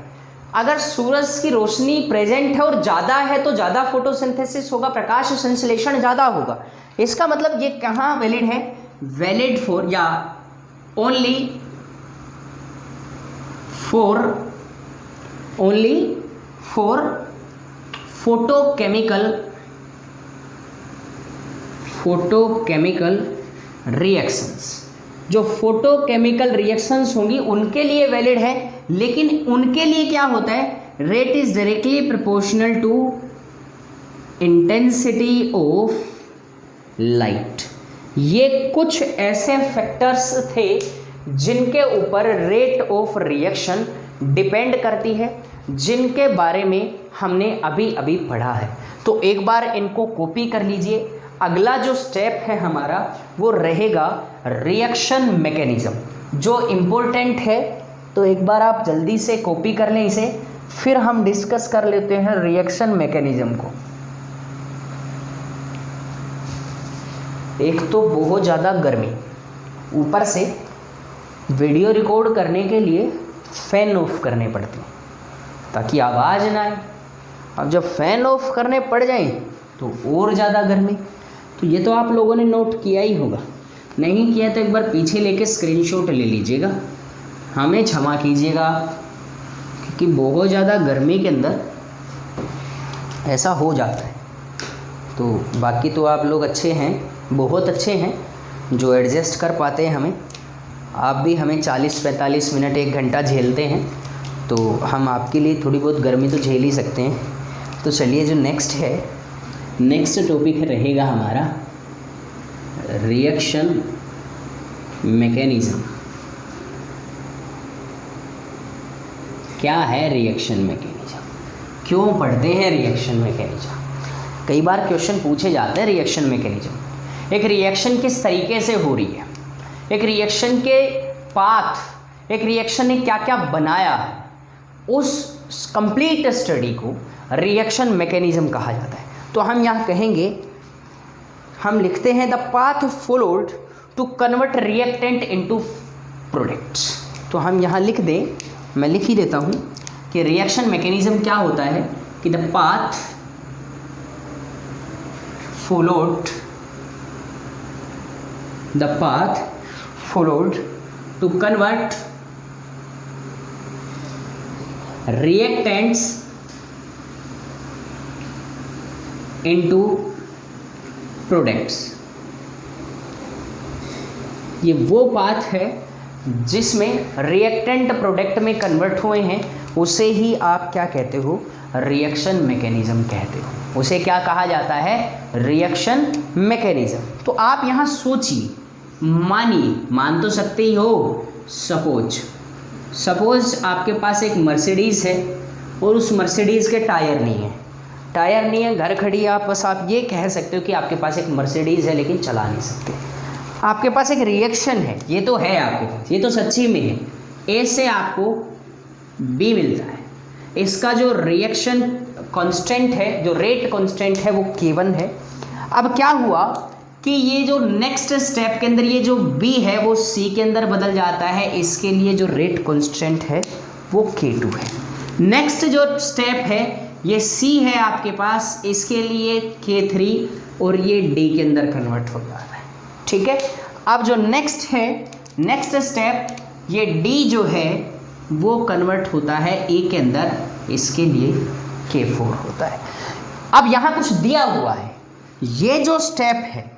अगर सूरज की रोशनी प्रेजेंट है और ज़्यादा है तो ज़्यादा फोटोसिंथेसिस होगा, प्रकाश संश्लेषण ज़्यादा होगा। इसका मतलब ये कहाँ वैलिड है, वैलिड फॉर या ओनली फॉर फोटोकेमिकल रिएक्शंस। जो फोटोकेमिकल रिएक्शंस होंगी उनके लिए वैलिड है, लेकिन उनके लिए क्या होता है, rate is directly proportional to intensity of light. ये कुछ ऐसे फैक्टर्स थे जिनके ऊपर रेट ऑफ रिएक्शन डिपेंड करती है, जिनके बारे में हमने अभी अभी पढ़ा है। तो एक बार इनको कॉपी कर लीजिए। अगला जो स्टेप है हमारा वो रहेगा रिएक्शन मैकेनिज्म, जो इम्पोर्टेंट है। तो एक बार आप जल्दी से कॉपी कर लें इसे, फिर हम डिस्कस कर लेते हैं रिएक्शन मैकेनिज्म को। एक तो बहुत ज़्यादा गर्मी, ऊपर से वीडियो रिकॉर्ड करने के लिए फ़ैन ऑफ करने पड़ते हैं ताकि आवाज़ ना आए। अब जब फ़ैन ऑफ करने पड़ जाए तो और ज़्यादा गर्मी। तो ये तो आप लोगों ने नोट किया ही होगा, नहीं किया तो एक बार पीछे लेके स्क्रीनशॉट ले लीजिएगा, हमें क्षमा कीजिएगा, क्योंकि बहुत ज़्यादा गर्मी के अंदर ऐसा हो जाता है। तो बाकी तो आप लोग अच्छे हैं, बहुत अच्छे हैं, जो एडजस्ट कर पाते हैं हमें। आप भी हमें 40-45 मिनट 1 घंटा झेलते हैं, तो हम आपके लिए थोड़ी बहुत गर्मी तो झेल ही सकते हैं। तो चलिए जो नेक्स्ट है, नेक्स्ट टॉपिक रहेगा हमारा रिएक्शन मैकेनिज्म। क्या है रिएक्शन मैकेनिज्म, क्यों पढ़ते हैं रिएक्शन मैकेनिज्म? कई बार क्वेश्चन पूछे जाते हैं रिएक्शन मैकेनिज्म। एक रिएक्शन किस तरीके से हो रही है, एक रिएक्शन के पाथ, एक रिएक्शन ने क्या क्या बनाया, उस कंप्लीट स्टडी को रिएक्शन मैकेनिज्म कहा जाता है। तो हम यहाँ कहेंगे, हम लिखते हैं the path followed to convert reactant into products. तो हम यहाँ लिख दें, मैं लिख ही देता हूँ कि रिएक्शन मैकेनिज्म क्या होता है कि the path followed to convert reactants into products. ये वो पाथ है जिसमें रिएक्टेंट प्रोडक्ट में कन्वर्ट हुए हैं, उसे ही आप क्या कहते हो, रिएक्शन मैकेनिज्म कहते हो। उसे क्या कहा जाता है, रिएक्शन मैकेनिज्म। तो आप यहाँ सोचिए, मानिए, मान तो सकते ही हो, सपोज आपके पास एक मर्सिडीज़ है और उस मर्सिडीज़ के टायर नहीं है, घर खड़ी है, आप बस आप ये कह सकते हो कि आपके पास एक मर्सिडीज़ है लेकिन चला नहीं सकते। आपके पास एक रिएक्शन है, ये तो है आपके पास, ये तो सच्ची में है, ए से आपको बी मिलता है, इसका जो रिएक्शन कांस्टेंट है, जो रेट कांस्टेंट है वो K1 है। अब क्या हुआ कि ये जो नेक्स्ट स्टेप के अंदर ये जो B है वो C के अंदर बदल जाता है, इसके लिए जो रेट कांस्टेंट है वो K2 है। नेक्स्ट जो स्टेप है ये C है आपके पास, इसके लिए K3 और ये D के अंदर कन्वर्ट हो जाता है, ठीक है। अब जो नेक्स्ट है, नेक्स्ट स्टेप, ये D जो है वो कन्वर्ट होता है A के अंदर, इसके लिए K4 होता है। अब यहाँ कुछ दिया हुआ है, ये जो स्टेप है,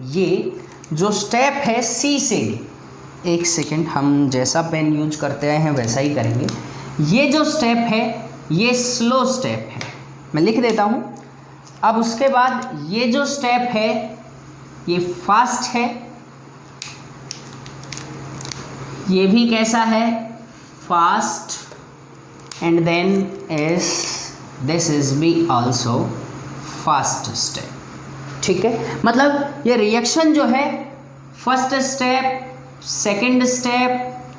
ये जो स्टेप है C से D, एक सेकेंड, हम जैसा पेन यूज करते आए हैं वैसा ही करेंगे। ये जो स्टेप है ये स्लो स्टेप है, मैं लिख देता हूँ। अब उसके बाद ये जो स्टेप है ये फास्ट है, ये भी कैसा है, fast, and then this is be also fast step, ठीक है। मतलब ये रिएक्शन जो है first step, second step,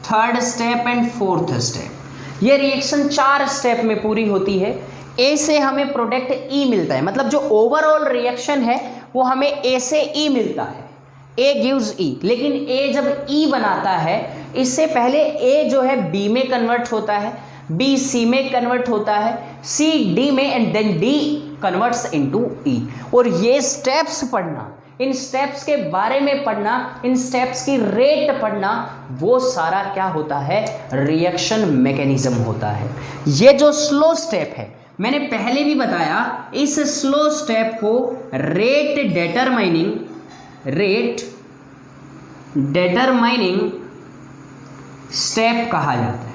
third step and fourth step, ये रिएक्शन 4 स्टेप में पूरी होती है। ए से हमें प्रोडक्ट ई मिलता है, मतलब जो ओवरऑल रिएक्शन है वो हमें ए से ई मिलता है, ए गिव्स ई। लेकिन ए जब ई बनाता है, इससे पहले ए जो है बी में कन्वर्ट होता है, बी सी में कन्वर्ट होता है, सी डी में, and then D converts into E. और ये स्टेप्स पढ़ना, इन स्टेप्स के बारे में पढ़ना, इन स्टेप्स की रेट पढ़ना, वो सारा क्या होता है, रिएक्शन मैकेनिज्म होता है। ये जो स्लो स्टेप है, मैंने पहले भी बताया, इस स्लो स्टेप को रेट डेटरमाइनिंग स्टेप कहा जाता है।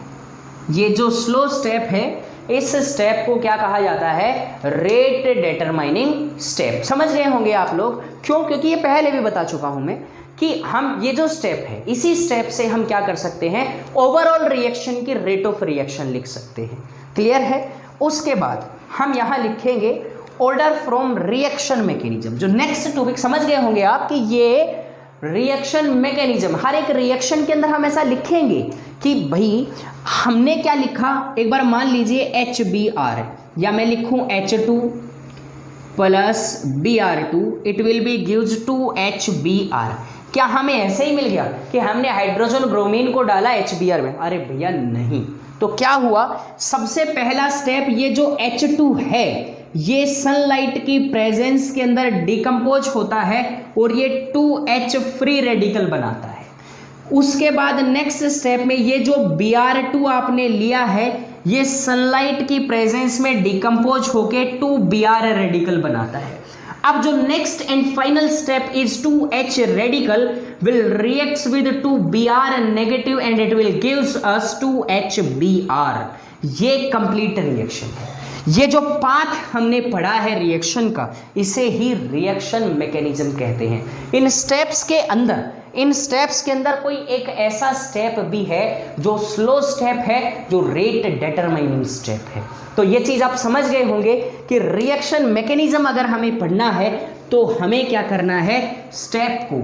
ये जो स्लो स्टेप है, इस स्टेप को क्या कहा जाता है, रेट डेटरमाइनिंग स्टेप। समझ गए होंगे आप लोग, क्यों, क्योंकि ये पहले भी बता चुका हूं मैं कि हम ये जो स्टेप है, इसी स्टेप से हम क्या कर सकते हैं, ओवरऑल रिएक्शन की रेट ऑफ रिएक्शन लिख सकते हैं। क्लियर है। उसके बाद हम यहां लिखेंगे ऑर्डर फ्रॉम रिएक्शन मैकेनिज्म। जो नेक्स्ट टॉपिक समझ गए होंगे आप कि ये रिएक्शन मैकेनिज्म, हर एक रिएक्शन के अंदर हम ऐसा लिखेंगे कि भाई हमने क्या लिखा, एक बार मान लीजिए HBr, या मैं लिखूं H2 plus Br2, it will be gives 2HBr। क्या हमें ऐसे ही मिल गया कि हमने हाइड्रोजन ब्रोमीन को डाला HBr में? अरे भैया नहीं। तो क्या हुआ, सबसे पहला स्टेप, ये जो H2 है ये सनलाइट की प्रेजेंस के अंदर डिकम्पोज होता है और ये 2H फ्री रेडिकल बनाता है। उसके बाद नेक्स्ट स्टेप में ये जो Br2 आपने लिया है, ये सनलाइट की प्रेजेंस में डिकम्पोज होके 2Br रेडिकल बनाता है। अब जो next and final step is 2H radical will reacts with 2Br negative and it will gives us 2HBr। ये कंप्लीट रिएक्शन है। ये जो पाथ हमने पढ़ा है रिएक्शन का, इसे ही रिएक्शन मैकेनिज्म कहते हैं। इन स्टेप्स के अंदर कोई एक ऐसा स्टेप भी है जो स्लो स्टेप है, जो रेट डेटरमाइनिंग स्टेप है। तो ये चीज आप समझ गए होंगे कि रिएक्शन मैकेनिज्म अगर हमें पढ़ना है तो हमें क्या करना है, स्टेप को,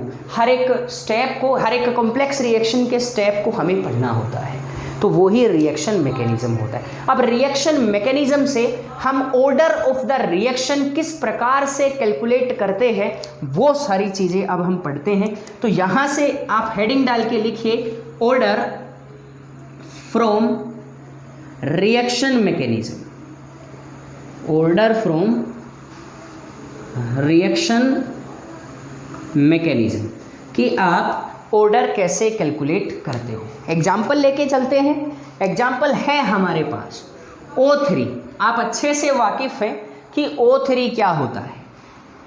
हर एक कॉम्प्लेक्स रिएक्शन के स्टेप को हमें पढ़ना होता है। तो वो ही रिएक्शन मैकेनिज्म होता है। अब रिएक्शन मैकेनिज्म से हम ऑर्डर ऑफ द रिएक्शन किस प्रकार से कैलकुलेट करते हैं, वो सारी चीज़ें अब हम पढ़ते हैं। तो यहाँ से आप हेडिंग डाल के लिखिए, order from reaction mechanism, order from reaction mechanism, कि आप ऑर्डर कैसे कैलकुलेट करते हो। एग्जाम्पल लेके चलते हैं। एग्जाम्पल है हमारे पास O3, आप अच्छे से वाकिफ़ हैं कि O3 क्या होता है,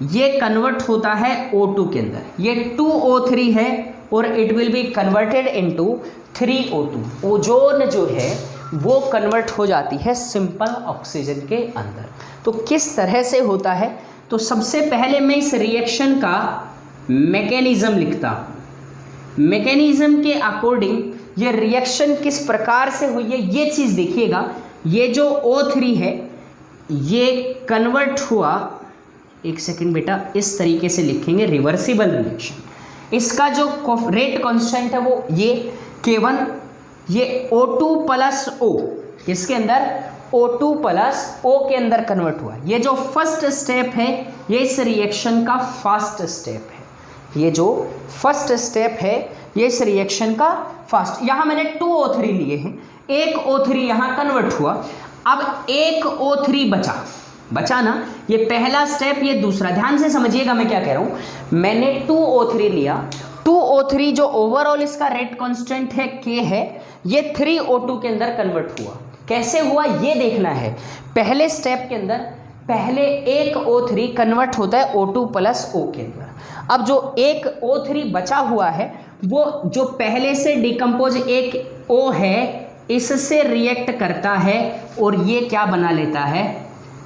ये कन्वर्ट होता है O2 के अंदर, ये 2O3 है और it will be converted into 3O2। Ozone जो है वो कन्वर्ट हो जाती है सिंपल ऑक्सीजन के अंदर। तो किस तरह से होता है, तो सबसे पहले मैं इस रिएक्शन का मैकेनिज्म लिखता हूँ। मैकेनिज्म के अकॉर्डिंग ये रिएक्शन किस प्रकार से हुई है ये चीज़ देखिएगा। ये जो O3 है ये कन्वर्ट हुआ, एक सेकेंड बेटा, इस तरीके से लिखेंगे रिवर्सिबल रिएक्शन। इसका जो रेट कांस्टेंट है वो ये K1, ये O2 प्लस O, इसके अंदर O2 प्लस O के अंदर कन्वर्ट हुआ। ये जो फर्स्ट स्टेप है ये इस रिएक्शन का फास्ट स्टेप है। ये जो फर्स्ट स्टेप है ये इस रिएक्शन का फास्ट। यहाँ मैंने 2O3 लिए हैं, एक O3 यहाँ कन्वर्ट हुआ, अब एक O3 बचा ना, ये पहला स्टेप, ये दूसरा। ध्यान से समझिएगा मैं क्या कह रहा हूँ। मैंने 2O3 लिया, 2O3 जो ओवरऑल इसका रेट कांस्टेंट है K है, ये 3O2 के अंदर कन्वर्ट हुआ। कैसे हुआ ये देखना है। पहले स्टेप के अंदर पहले एक O3 कन्वर्ट होता है O2 प्लस O के अंदर। अब जो एक O3 बचा हुआ है वो जो पहले से डिकम्पोज एक O है इससे रिएक्ट करता है और ये क्या बना लेता है,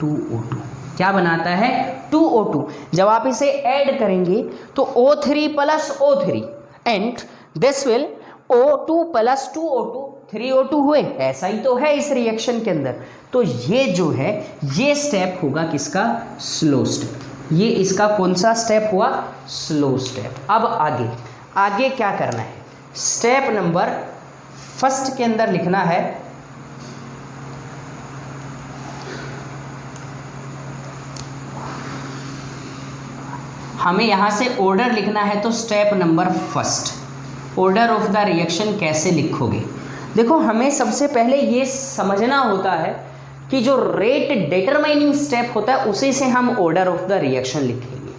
2O2। क्या बनाता है, 2O2। जब आप इसे ऐड करेंगे तो O3 plus O3 and this will O2 plus 2O2, 3O2 हुए। ऐसा ही तो है इस रिएक्शन के अंदर। तो ये जो है ये स्टेप होगा किसका, स्लो स्टेप। ये इसका कौन सा स्टेप हुआ, स्लो स्टेप। अब आगे क्या करना है, स्टेप नंबर फर्स्ट के अंदर लिखना है हमें यहाँ से ऑर्डर लिखना है। तो step number first, order of the reaction कैसे लिखोगे। देखो हमें सबसे पहले ये समझना होता है कि जो रेट डिटरमाइनिंग स्टेप होता है उसी से हम ऑर्डर ऑफ द रिएक्शन लिखेंगे,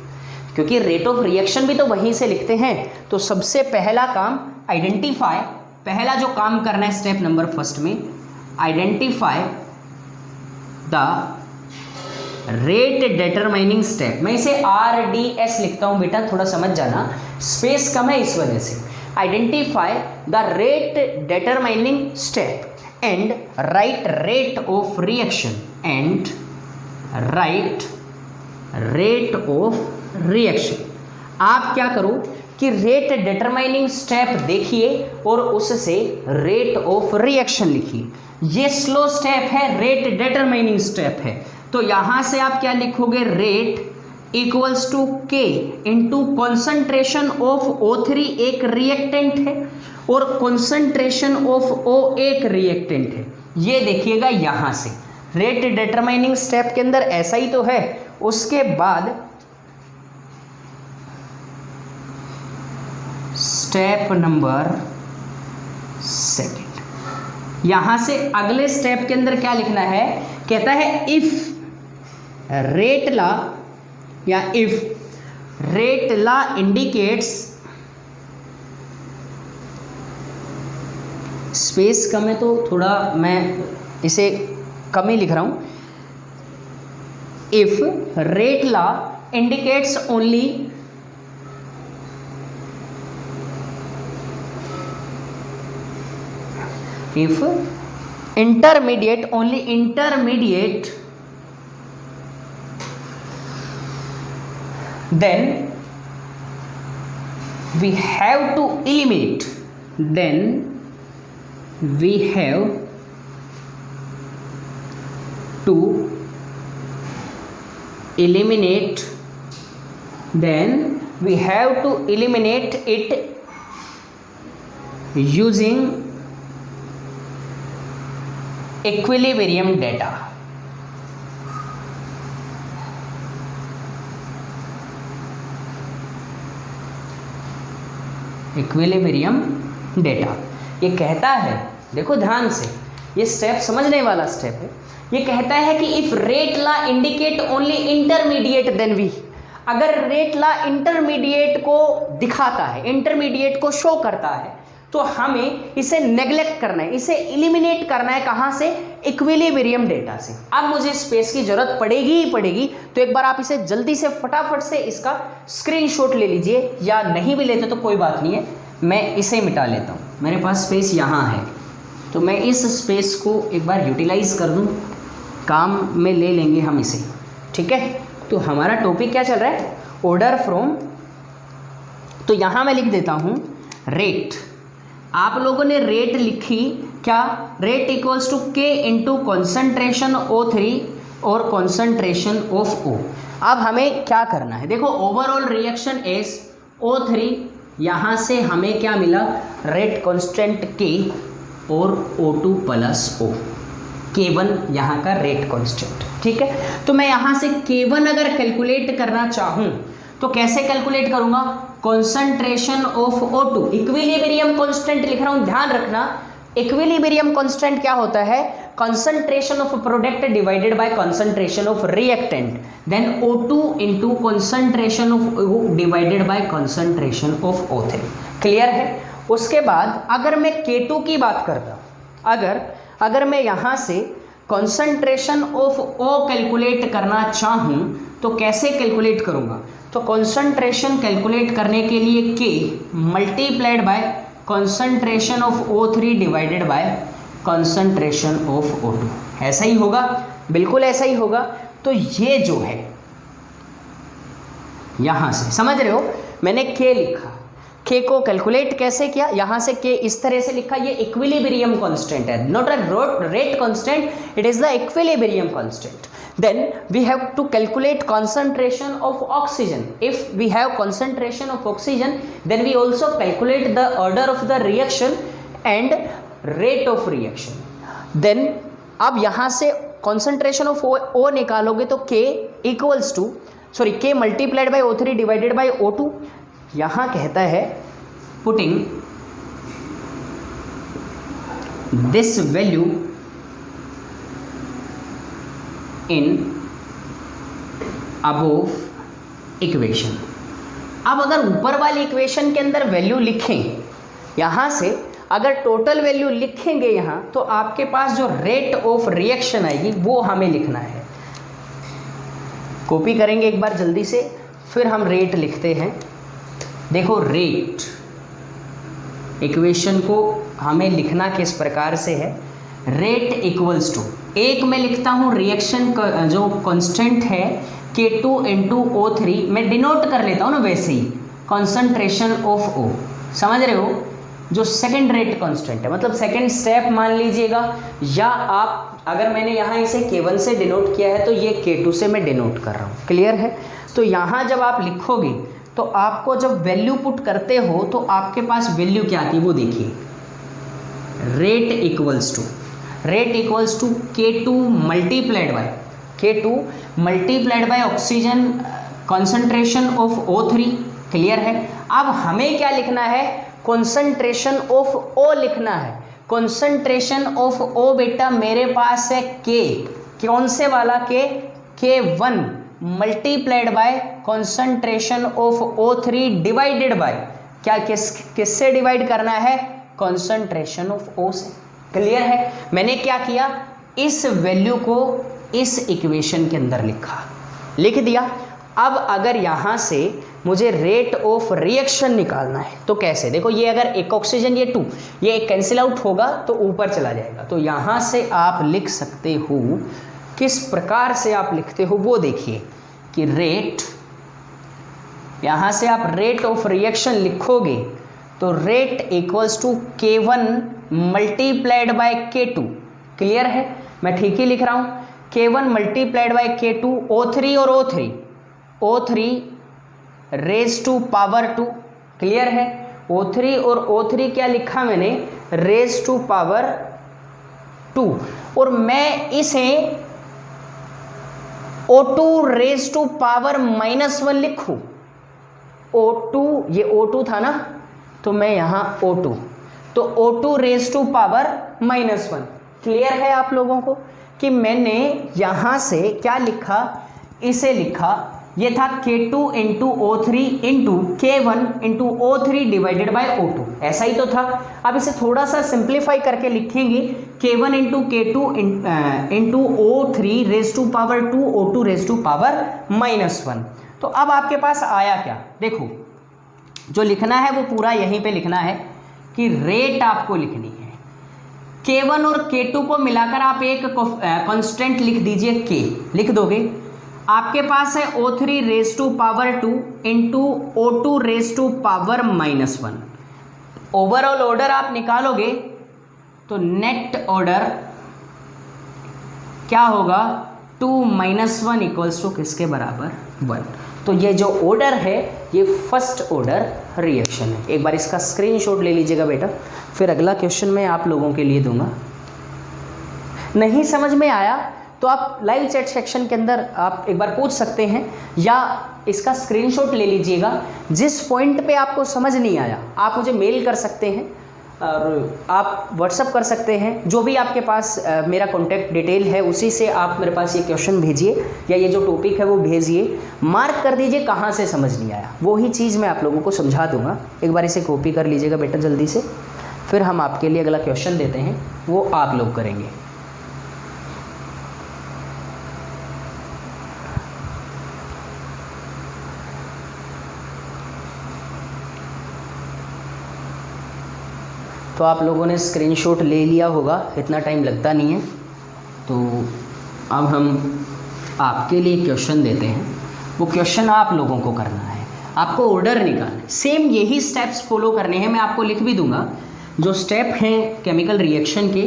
क्योंकि रेट ऑफ रिएक्शन भी तो वहीं से लिखते हैं। तो सबसे पहला काम आइडेंटिफाई, पहला जो काम करना है स्टेप नंबर फर्स्ट में, identify the rate determining step. मैं इसे RDS लिखता हूं बेटा, थोड़ा समझ जाना, स्पेस कम है इस वजह से। Identify the rate determining step and right rate of reaction and right rate of reaction. आप क्या करो कि रेट डिटरमाइनिंग स्टेप देखिए और उससे रेट ऑफ रिएक्शन लिखिए। ये स्लो स्टेप है, रेट डिटरमाइनिंग स्टेप है। तो यहां से आप क्या लिखोगे, rate equals to K into concentration of O3 एक रिएक्टेंट है और कॉन्सेंट्रेशन ऑफ O एक रिएक्टेंट है। ये देखिएगा यहां से रेट डिटरमाइनिंग स्टेप के अंदर ऐसा ही तो है। उसके बाद स्टेप नंबर सेकेंड, यहां से अगले स्टेप के अंदर क्या लिखना है, कहता है इफ रेट लॉ या if rate law indicates, space कम है तो थोड़ा मैं इसे कम ही लिख रहा हूं। If rate law indicates only if intermediate, only intermediate, then we have to eliminate, then we have to eliminate, then we have to eliminate it using equilibrium data. Equilibrium data ये कहता है, देखो ध्यान से, ये स्टेप समझने वाला step है। ये कहता है कि if rate law indicate only intermediate then we, अगर रेट लॉ इंटरमीडिएट को दिखाता है, इंटरमीडिएट को शो करता है, तो हमें इसे नेग्लेक्ट करना है, इसे एलिमिनेट करना है। कहाँ से? इक्विलिब्रियम डेटा से। अब मुझे स्पेस की जरूरत पड़ेगी ही पड़ेगी, तो एक बार आप इसे जल्दी से फटाफट से इसका स्क्रीनशॉट ले लीजिए, या नहीं भी लेते तो कोई बात नहीं है, मैं इसे मिटा लेता हूँ। मेरे पास स्पेस यहाँ है, तो मैं इस स्पेस को एक बार यूटिलाइज कर दूँ, काम में ले लेंगे हम इसे, ठीक है। तो हमारा टॉपिक क्या चल रहा है? ऑर्डर फ्रॉम, तो यहाँ मैं लिख देता हूँ रेट। आप लोगों ने रेट लिखी क्या? रेट इक्वल्स टू के इंटू कॉन्सेंट्रेशन O3 और कॉन्सेंट्रेशन ऑफ O। अब हमें क्या करना है? देखो ओवरऑल रिएक्शन एस O3, यहाँ से हमें क्या मिला? रेट कांस्टेंट K और O2 प्लस O, K1 यहाँ का रेट कांस्टेंट, ठीक है। तो मैं यहाँ से K1 अगर कैलकुलेट करना चाहूँ तो कैसे कैलकुलेट करूँगा? Concentration of O2, equilibrium constant लिख रहा हूँ, ध्यान रखना। इक्विलिब्रियम कांस्टेंट क्या होता है? Concentration of product divided by concentration of reactant, then O2 into concentration of O divided by concentration of O3। Clear है? उसके बाद अगर मैं K2 की बात करता, अगर मैं यहाँ से कॉन्सेंट्रेशन ऑफ O कैलकुलेट करना चाहूँ तो कैसे कैलकुलेट करूँगा? तो कॉन्सेंट्रेशन कैलकुलेट करने के लिए K multiplied by concentration of O3 divided by concentration of O2। ऐसा ही होगा, बिल्कुल ऐसा ही होगा। तो ये जो है यहाँ से, समझ रहे हो, मैंने K लिखा, K को कैलकुलेट कैसे किया? यहाँ से K इस तरह से लिखा, ये इक्विलिब्रियम कांस्टेंट है, not a rate constant, it is the equilibrium constant. Then we have to calculate concentration of oxygen. If we have concentration of oxygen, then we also calculate the order of the reaction and rate of reaction. Then अब यहाँ से concentration of O निकालोगे तो K equals to, sorry, K multiplied by O3 divided by O2। यहाँ कहता है putting this value in above equation. अब अगर ऊपर वाली इक्वेशन के अंदर वैल्यू लिखें, यहाँ से अगर टोटल वैल्यू लिखेंगे यहाँ, तो आपके पास जो रेट ऑफ रिएक्शन आएगी वो हमें लिखना है। कॉपी करेंगे एक बार जल्दी से, फिर हम रेट लिखते हैं। देखो रेट इक्वेशन को हमें लिखना किस प्रकार से है? रेट इक्वल्स टू, एक मैं लिखता हूँ रिएक्शन का जो कांस्टेंट है K2 इंटू O3, मैं डिनोट कर लेता हूँ ना वैसे ही, कॉन्सेंट्रेशन ऑफ O, समझ रहे हो, जो सेकंड रेट कांस्टेंट है, मतलब सेकंड स्टेप मान लीजिएगा। या आप अगर मैंने यहाँ इसे K1 से डिनोट किया है तो ये K2 से मैं डिनोट कर रहा हूँ। क्लियर है? तो यहाँ जब आप लिखोगे तो आपको जब वैल्यू पुट करते हो तो आपके पास वैल्यू क्या आती है वो देखिए। Rate equals to K2 multiplied by oxygen concentration of O3। Clear है? अब हमें क्या लिखना है? कॉन्सेंट्रेशन ऑफ O लिखना है। कॉन्सेंट्रेशन ऑफ O बेटा मेरे पास है K, कौन से वाला K? K1 multiplied bye concentration of O3 divided by, क्या किससे डिवाइड करना है? कॉन्सेंट्रेशन ऑफ O से। क्लियर है? मैंने क्या किया? इस वैल्यू को इस इक्वेशन के अंदर लिख दिया। अब अगर यहाँ से मुझे रेट ऑफ रिएक्शन निकालना है तो कैसे? देखो ये अगर एक ऑक्सीजन, ये 2, ये कैंसिल आउट होगा तो ऊपर चला जाएगा। तो यहाँ से आप लिख सकते हो, किस प्रकार से आप लिखते हो वो देखिए कि रेट, यहाँ से आप रेट ऑफ रिएक्शन लिखोगे तो rate equals to K1 multiplied by K2। Clear है? मैं ठीक ही लिख रहा हूँ। K1 multiplied by K2, O3 और O3 raise to power 2। Clear है? O3 और O3 क्या लिखा मैंने? Raise to power 2। और मैं इसे O2 रेज टू पावर -1 लिखूं। O2, ये O2 था ना, तो मैं यहाँ O2, तो O2 raise to power -1। Clear है आप लोगों को कि मैंने यहाँ से क्या लिखा? इसे लिखा ये था K2 into O3 into K1 into O3 divided by O2, ऐसा ही तो था। अब इसे थोड़ा सा सिंप्लीफाई करके लिखेंगे K1 into K2 into O3 raise to power 2 O2 raise to power -1। तो अब आपके पास आया क्या, देखो जो लिखना है वो पूरा यहीं पे लिखना है कि रेट आपको लिखनी है। K1 और K2 को मिलाकर आप एक कांस्टेंट लिख दीजिए, K लिख दोगे। आपके पास है O3 raise to power 2 into O2 raise to power -1। Overall order आप निकालोगे तो नेट ऑर्डर क्या होगा, 2 - 1 इक्वल्स टू किसके बराबर, 1। तो ये जो ऑर्डर है ये फर्स्ट ऑर्डर रिएक्शन है। एक बार इसका स्क्रीनशॉट ले लीजिएगा बेटा, फिर अगला क्वेश्चन मैं आप लोगों के लिए दूंगा। नहीं समझ में आया तो आप लाइव चैट सेक्शन के अंदर आप एक बार पूछ सकते हैं, या इसका स्क्रीनशॉट ले लीजिएगा। जिस पॉइंट पे आपको समझ नहीं आया आप मुझे मेल कर सकते हैं और आप व्हाट्सअप कर सकते हैं, जो भी आपके पास मेरा कॉन्टैक्ट डिटेल है उसी से आप मेरे पास ये क्वेश्चन भेजिए या ये जो टॉपिक है वो भेजिए, मार्क कर दीजिए कहाँ से समझ नहीं आया, वही चीज़ मैं आप लोगों को समझा दूंगा। एक बार इसे कॉपी कर लीजिएगा बेटा जल्दी से, फिर हम आपके लिए अगला क्वेश्चन देते हैं वो आप लोग करेंगे। तो आप लोगों ने स्क्रीनशॉट ले लिया होगा, इतना टाइम लगता नहीं है। तो अब हम आपके लिए क्वेश्चन देते हैं, वो क्वेश्चन आप लोगों को करना है, आपको ऑर्डर निकालना है। सेम यही स्टेप्स फॉलो करने हैं, मैं आपको लिख भी दूंगा। जो स्टेप हैं केमिकल रिएक्शन के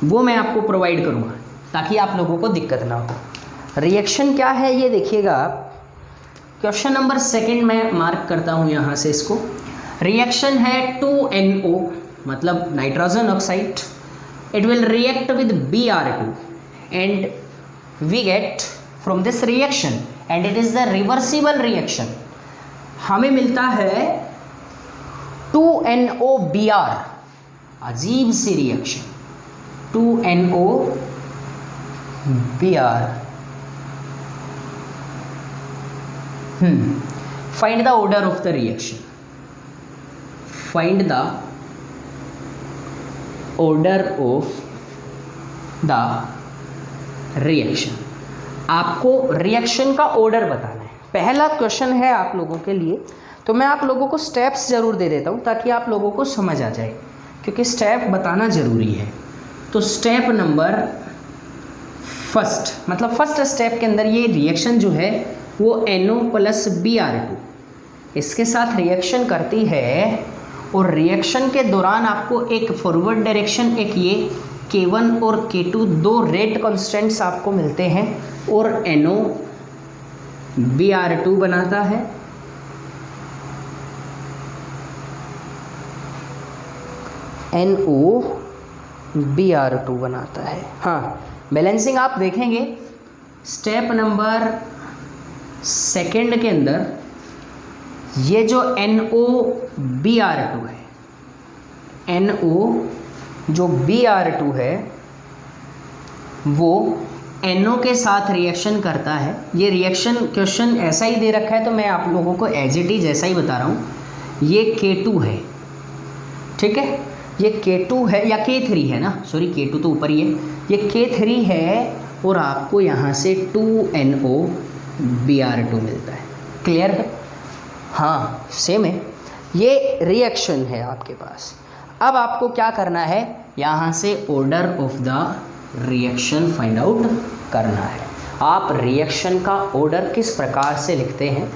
वो मैं आपको प्रोवाइड करूँगा ताकि आप लोगों को दिक्कत ना हो। रिएक्शन क्या है ये देखिएगा आप, क्वेश्चन नंबर 2 मैं मार्क करता हूँ यहाँ से इसको। रिएक्शन है 2NO मतलब nitrogen oxide, it will react with Br2 and we get from this reaction and it is the reversible reaction. हमें मिलता है 2NOBr, अजीब सी reaction 2NOBr। Find the order of the reaction, find the order of the reaction. आपको reaction का order बताना है। पहला क्वेश्चन है आप लोगों के लिए, तो मैं आप लोगों को स्टेप्स ज़रूर दे देता हूँ ताकि आप लोगों को समझ आ जाए, क्योंकि स्टेप बताना ज़रूरी है। तो स्टेप नंबर फर्स्ट, मतलब फर्स्ट स्टेप के अंदर ये रिएक्शन जो है वो NO + Br2 इसके साथ रिएक्शन करती है, और रिएक्शन के दौरान आपको एक फॉरवर्ड डायरेक्शन, एक ये K1 और K2 दो रेट कॉन्स्टेंट्स आपको मिलते हैं, और NO Br2 बनाता है। NO Br2 बनाता है। हाँ, बैलेंसिंग आप देखेंगे स्टेप नंबर 2 के अंदर ये जो NO Br2 है, NO जो Br2 है वो NO के साथ रिएक्शन करता है। ये रिएक्शन क्वेश्चन ऐसा ही दे रखा है तो मैं आप लोगों को एज इट इज ऐसा ही बता रहा हूँ। ये K2 है, ठीक है, ये K2 है या K3 है ना, सॉरी K2 तो ऊपर ही है, ये K3 है, और आपको यहाँ से 2NO Br2 मिलता है। क्लियर है? हाँ सेम है, ये रिएक्शन है आपके पास। अब आपको क्या करना है, यहाँ से order of the reaction find out करना है। आप रिएक्शन का ऑर्डर किस प्रकार से लिखते हैं,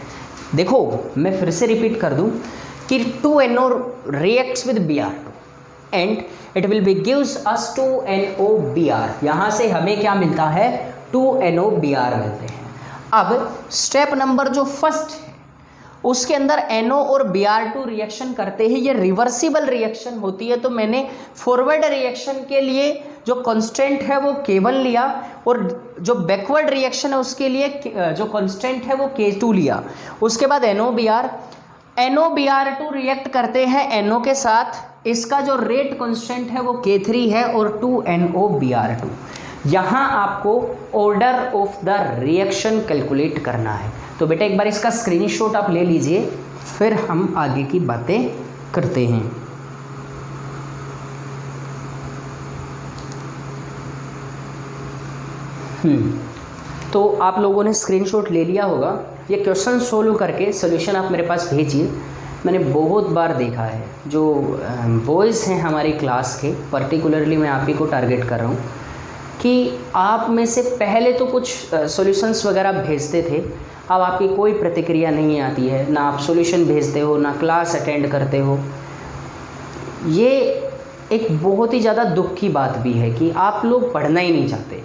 देखो मैं फिर से रिपीट कर दूं कि 2NO reacts with Br2 and it will be gives us 2NO Br। यहाँ से हमें क्या मिलता है, 2NO Br मिलते हैं। अब स्टेप नंबर जो फर्स्ट है उसके अंदर NO और Br2 रिएक्शन करते हैं, ये रिवर्सिबल रिएक्शन होती है। तो मैंने फॉरवर्ड रिएक्शन के लिए जो कांस्टेंट है वो K1 लिया, और जो बैकवर्ड रिएक्शन है उसके लिए जो कांस्टेंट है वो K2 लिया। उसके बाद NO Br2 रिएक्ट करते हैं NO के साथ, इसका जो रेट कांस्टेंट है वो K3 है और 2NO Br2। यहाँ आपको order of the reaction calculate करना है। तो बेटा एक बार इसका स्क्रीनशॉट आप ले लीजिए, फिर हम आगे की बातें करते हैं। तो आप लोगों ने स्क्रीनशॉट ले लिया होगा। ये क्वेश्चन सोल्व करके सॉल्यूशन आप मेरे पास भेजिए। मैंने बहुत बार देखा है, जो बॉयज़ हैं हमारी क्लास के, पर्टिकुलरली मैं आप ही को टारगेट कर रहा हूँ, कि आप में से पहले तो कुछ सॉल्यूशंस वगैरह भेजते थे, अब आपकी कोई प्रतिक्रिया नहीं आती है, ना आप सॉल्यूशन भेजते हो, ना क्लास अटेंड करते हो। ये एक बहुत ही ज़्यादा दुख की बात भी है कि आप लोग पढ़ना ही नहीं चाहते।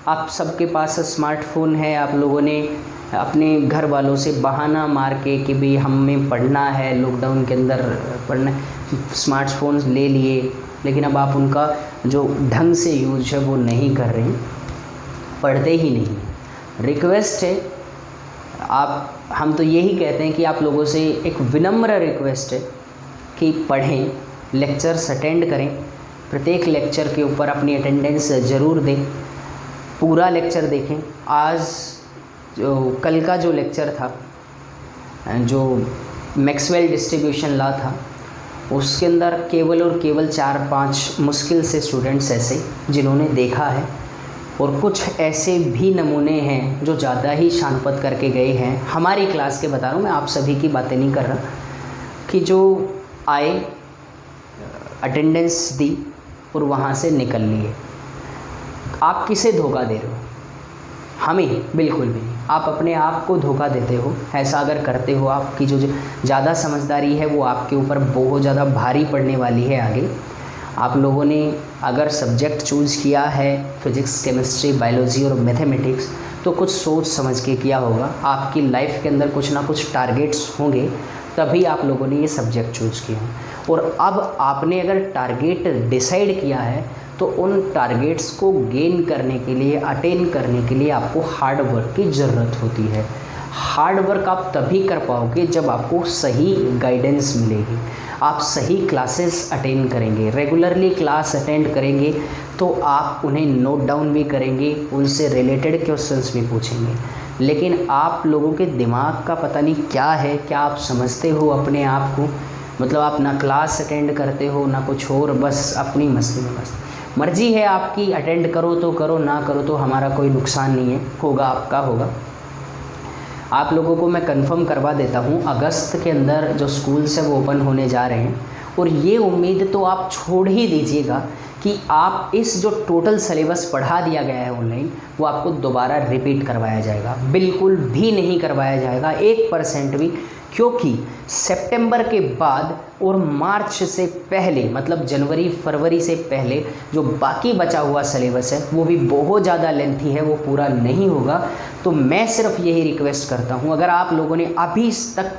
आप सबके पास स्मार्टफोन है, आप लोगों ने अपने घर वालों से बहाना मार के कि भाई हमें पढ़ना है, लॉकडाउन के अंदर पढ़ना है, स्मार्टफोन ले लिए, लेकिन अब आप उनका जो ढंग से यूज है वो नहीं कर रहे हैं, पढ़ते ही नहीं। रिक्वेस्ट है, हम तो यही कहते हैं कि आप लोगों से एक विनम्र रिक्वेस्ट है कि पढ़ें, लेक्चर्स अटेंड करें, प्रत्येक लेक्चर के ऊपर अपनी अटेंडेंस ज़रूर दें, पूरा लेक्चर देखें। आज जो कल का जो लेक्चर था, जो मैक्सवेल डिस्ट्रीब्यूशन लॉ था, उसके अंदर केवल और केवल 4-5 मुश्किल से स्टूडेंट्स ऐसे जिन्होंने देखा है, और कुछ ऐसे भी नमूने हैं जो ज़्यादा ही शानपत करके गए हैं। हमारी क्लास के बता रहा हूँ मैं, आप सभी की बातें नहीं कर रहा, कि जो आए, अटेंडेंस दी और वहाँ से निकल लिए। आप किसे धोखा दे रहे हो? हमें बिल्कुल भी नहीं। आप अपने आप को धोखा देते हो। ऐसा अगर करते हो, आपकी जो ज़्यादा समझदारी है वो आपके ऊपर बहुत ज़्यादा भारी पड़ने वाली है आगे। आप लोगों ने अगर सब्जेक्ट चूज़ किया है फिज़िक्स, केमिस्ट्री, बायोलॉजी और मैथमेटिक्स, तो कुछ सोच समझ के किया होगा। आपकी लाइफ के अंदर कुछ ना कुछ टारगेट्स होंगे, तभी आप लोगों ने ये सब्जेक्ट चूज़ किया। और अब आपने अगर टारगेट डिसाइड किया है, तो उन टारगेट्स को गेन करने के लिए, अटेन करने के लिए आपको हार्ड वर्क की ज़रूरत होती है। हार्ड वर्क आप तभी कर पाओगे जब आपको सही गाइडेंस मिलेगी, आप सही क्लासेस अटेंड करेंगे, रेगुलरली क्लास अटेंड करेंगे, तो आप उन्हें नोट डाउन भी करेंगे, उनसे रिलेटेड क्वेश्चंस भी पूछेंगे। लेकिन आप लोगों के दिमाग का पता नहीं क्या है, क्या आप समझते हो अपने आप को, मतलब आप ना क्लास अटेंड करते हो ना कुछ और, बस अपनी मस्ती में मस्त। मर्जी है आपकी, अटेंड करो तो करो, ना करो तो हमारा कोई नुकसान नहीं है, होगा आपका होगा। आप लोगों को मैं कंफर्म करवा देता हूँ, अगस्त के अंदर जो स्कूल्स है वो ओपन होने जा रहे हैं, और ये उम्मीद तो आप छोड़ ही दीजिएगा कि आप इस जो टोटल सिलेबस पढ़ा दिया गया है ऑनलाइन, वो आपको दोबारा रिपीट करवाया जाएगा। बिल्कुल भी नहीं करवाया जाएगा, 1% भी, क्योंकि सितंबर के बाद और मार्च से पहले, मतलब जनवरी फरवरी से पहले जो बाकी बचा हुआ सिलेबस है वो भी बहुत ज़्यादा लेंथी है, वो पूरा नहीं होगा। तो मैं सिर्फ यही रिक्वेस्ट करता हूँ, अगर आप लोगों ने अभी तक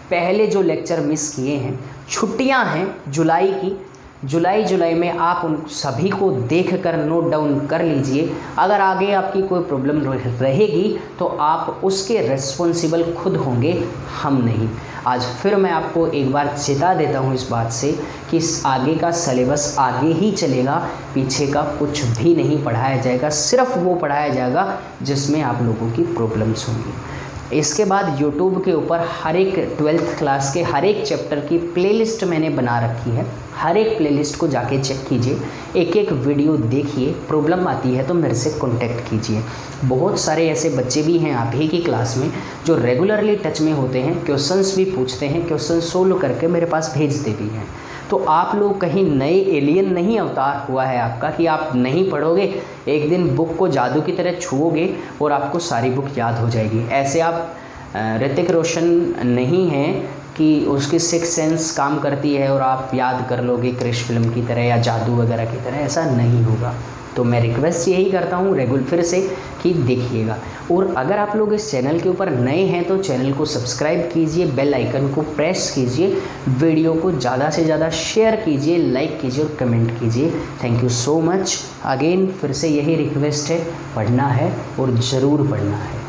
पहले जो लेक्चर मिस किए हैं, छुट्टियाँ हैं जुलाई की, जुलाई में आप उन सभी को देखकर नोट डाउन कर लीजिए। अगर आगे आपकी कोई प्रॉब्लम रहेगी तो आप उसके रिस्पॉन्सिबल खुद होंगे, हम नहीं। आज फिर मैं आपको एक बार चेता देता हूँ इस बात से कि आगे का सिलेबस आगे ही चलेगा, पीछे का कुछ भी नहीं पढ़ाया जाएगा, सिर्फ वो पढ़ाया जाएगा जिसमें आप लोगों की प्रॉब्लम्स होंगी। इसके बाद YouTube के ऊपर हर एक 12th क्लास के हर एक चैप्टर की प्लेलिस्ट मैंने बना रखी है, हर एक प्लेलिस्ट को जाके चेक कीजिए, एक एक वीडियो देखिए। प्रॉब्लम आती है तो मेरे से कांटेक्ट कीजिए। बहुत सारे ऐसे बच्चे भी हैं आप ही की क्लास में जो रेगुलरली टच में होते हैं, क्वेश्चंस भी पूछते हैं, क्वेश्चन सोल्व करके मेरे पास भेजते भी हैं। तो आप लोग कहीं नए एलियन नहीं अवतार हुआ है आपका कि आप नहीं पढ़ोगे, एक दिन बुक को जादू की तरह छुओगे और आपको सारी बुक याद हो जाएगी। ऐसे आप ऋतिक रोशन नहीं हैं कि उसकी 6 सेंस काम करती है और आप याद कर लोगे क्रिश फिल्म की तरह या जादू वगैरह की तरह, ऐसा नहीं होगा। तो मैं रिक्वेस्ट यही करता हूँ रेगुलर फिर से कि देखिएगा। और अगर आप लोग इस चैनल के ऊपर नए हैं तो चैनल को सब्सक्राइब कीजिए, बेल आइकन को प्रेस कीजिए, वीडियो को ज़्यादा से ज़्यादा शेयर कीजिए, लाइक कीजिए और कमेंट कीजिए। Thank you so much. Again फिर से यही रिक्वेस्ट है, पढ़ना है और ज़रूर पढ़ना है।